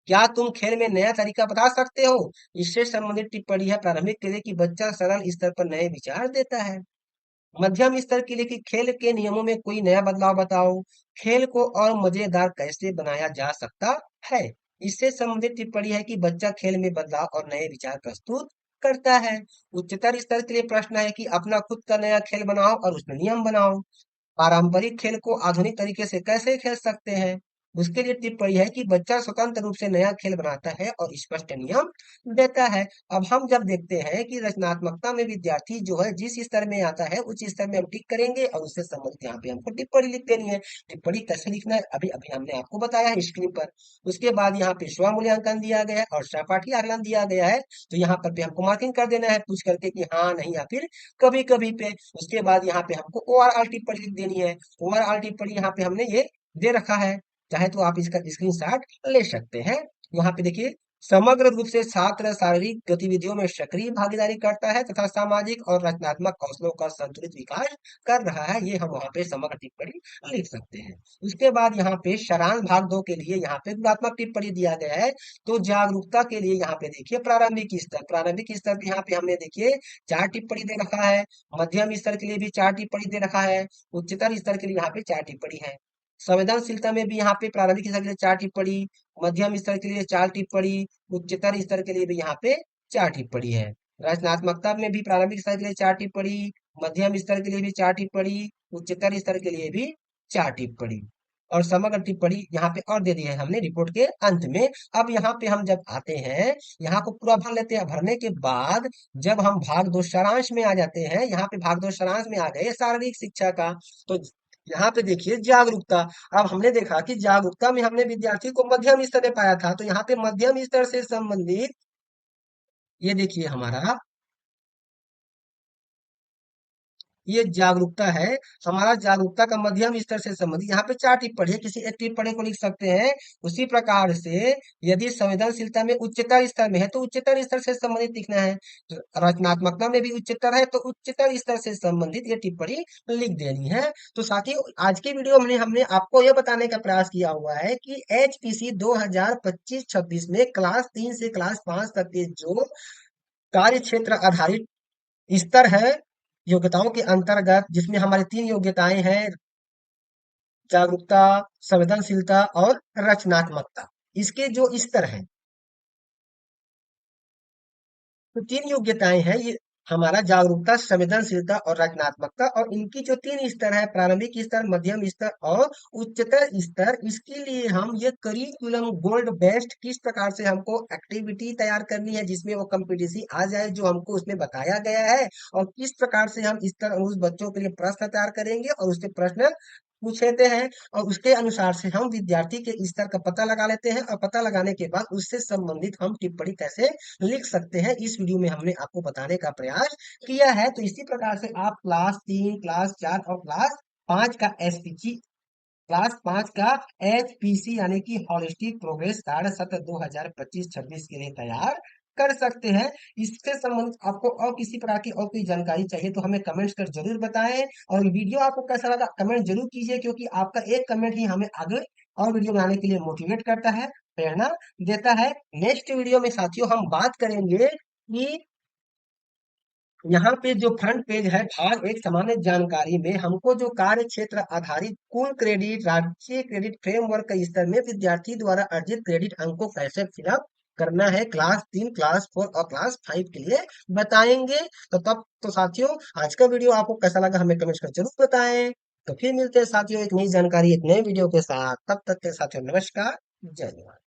क्या तुम खेल में नया तरीका बता सकते हो। इससे संबंधित टिप्पणी है प्रारंभिक के लिए कि बच्चा सरल स्तर पर नए विचार देता है। मध्यम स्तर के लिए कि खेल के नियमों में कोई नया बदलाव बताओ, खेल को और मजेदार कैसे बनाया जा सकता है। इससे संबंधित टिप्पणी है कि बच्चा खेल में बदलाव और नए विचार प्रस्तुत करता है। उच्चतर स्तर के लिए प्रश्न है कि अपना खुद का नया खेल बनाओ और उसमें नियम बनाओ। पारंपरिक खेल को आधुनिक तरीके से कैसे खेल सकते हैं। उसके लिए टिप्पणी है कि बच्चा स्वतंत्र रूप से नया खेल बनाता है और स्पष्ट नियम देता है। अब हम जब देखते हैं कि रचनात्मकता में विद्यार्थी जो है जिस स्तर में आता है उस स्तर में हम टिक करेंगे, और उससे संबंधित यहाँ पे हमको टिप्पणी लिख देनी है। टिप्पणी कैसे लिखना है अभी अभी हमने आपको बताया है स्क्रीन पर। उसके बाद यहाँ पे स्व मूल्यांकन दिया गया है और सहपाठी आकलन दिया गया है। तो यहाँ पर पे हमको मार्किंग कर देना है पूछ करके कि हाँ नहीं या फिर कभी कभी पे। उसके बाद यहाँ पे हमको ओवरऑल टिप्पणी लिख देनी है। ओवरऑल टिप्पणी यहाँ पे हमने ये दे रखा है, चाहे तो आप इसका स्क्रीनशॉट ले सकते हैं। यहाँ पे देखिए समग्र रूप से छात्र शारीरिक गतिविधियों में सक्रिय भागीदारी करता है तथा सामाजिक और रचनात्मक कौशलों का संतुलित विकास कर रहा है। ये हम वहाँ पे समग्र टिप्पणी लिख सकते हैं। उसके बाद यहाँ पे सारांश भाग 2 के लिए यहाँ पे गुणात्मक टिप्पणी दिया गया है। तो जागरूकता के लिए यहाँ पे देखिए प्रारंभिक स्तर पे यहाँ पे हमने देखिए 4 टिप्पणी दे रखा है। मध्यम स्तर के लिए भी 4 टिप्पणी दे रखा है। उच्चतर स्तर के लिए यहाँ पे 4 टिप्पणी है। संवेदनशीलता में भी यहाँ पे प्रारंभिक स्तर के लिए 4 टिप्पणी, मध्यम स्तर के लिए 4 टिप्पणी, उच्चतर स्तर के लिए भी यहाँ पे 4 टिप्पणी है। रचनात्मकता में भी प्रारंभिक स्तर के लिए 4 टिप्पणी, मध्यम स्तर के लिए भी 4 टिप्पणी, उच्चतर स्तर के लिए भी 4 टिप्पणी, और समग्र टिप्पणी यहाँ पे और दे दी है हमने रिपोर्ट के अंत में। अब यहाँ पे हम जब आते हैं, यहाँ को पूरा भर लेते हैं। भरने के बाद जब हम भाग दो सारांश में आ जाते हैं, यहाँ पे भाग दो सारांश में आ गए शारीरिक शिक्षा का, तो यहाँ पे देखिए जागरूकता। अब हमने देखा कि जागरूकता में हमने विद्यार्थी को मध्यम स्तर में पाया था, तो यहाँ पे मध्यम स्तर से संबंधित ये देखिए हमारा ये जागरूकता है। हमारा जागरूकता का मध्यम स्तर से संबंधित यहाँ पे 4 टिप्पणी है, किसी एक टिप्पणी को लिख सकते हैं। उसी प्रकार से यदि संवेदनशीलता में उच्चतर स्तर में है तो उच्चतर स्तर से संबंधित लिखना है। तो रचनात्मकता में भी उच्चतर है तो उच्चतर स्तर से संबंधित ये टिप्पणी लिख देनी है। तो साथियों, आज की वीडियो में हमने आपको यह बताने का प्रयास किया हुआ है कि HPC 2025-26 में क्लास 3 से क्लास 5 तक के जो कार्य क्षेत्र आधारित स्तर है योग्यताओं के अंतर्गत, जिसमें हमारी 3 योग्यताएं हैं, जागरूकता, संवेदनशीलता और रचनात्मकता। इसके जो स्तर हैं, तो 3 योग्यताएं हैं ये, हमारा जागरूकता, संवेदनशीलता और रचनात्मकता, और इनकी जो 3 स्तर है, प्रारंभिक स्तर, मध्यम स्तर और उच्चतर स्तर, इसके लिए हम ये करिकुलम गोल्ड बेस्ड किस प्रकार से हमको एक्टिविटी तैयार करनी है जिसमें वो कम्पिटिसी आ जाए जो हमको उसमें बताया गया है, और किस प्रकार से हम स्तर अनुरूप बच्चों के लिए प्रश्न तैयार करेंगे और उसके प्रश्न पूछते हैं, और उसके अनुसार से हम विद्यार्थी के स्तर का पता लगा लेते हैं, और पता लगाने के बाद उससे संबंधित हम टिप्पणी कैसे लिख सकते हैं, इस वीडियो में हमने आपको बताने का प्रयास किया है। तो इसी प्रकार से आप क्लास 3, क्लास 4 और क्लास 5 का एसपीसी, क्लास 5 का एचपीसी यानी कि होलिस्टिक प्रोग्रेस कार्ड सत्र 2025-26 के लिए तैयार कर सकते हैं। इससे संबंधित आपको और किसी प्रकार की और कोई जानकारी चाहिए तो हमें कमेंट्स कर जरूर बताएं, और वीडियो आपको कैसा लगा कमेंट जरूर कीजिए, क्योंकि आपका एक कमेंट ही हमें आगे और वीडियो बनाने के लिए मोटिवेट करता है, प्रेरणा देता है। नेक्स्ट वीडियो में साथियों हम बात करेंगे कि यहाँ पे जो फ्रंट पेज है, भाग 1 सामान्य जानकारी में हमको जो कार्य क्षेत्र आधारित कुल क्रेडिट राष्ट्रीय क्रेडिट फ्रेमवर्क के स्तर में विद्यार्थी द्वारा अर्जित क्रेडिट अंक को कैसे फिलअप करना है, क्लास 3, क्लास 4 और क्लास 5 के लिए बताएंगे। तो तब तो साथियों, आज का वीडियो आपको कैसा लगा हमें कमेंट कर जरूर बताएं। तो फिर मिलते हैं साथियों एक नई जानकारी एक नए वीडियो के साथ, तब तक के साथियों नमस्कार, जय जवान।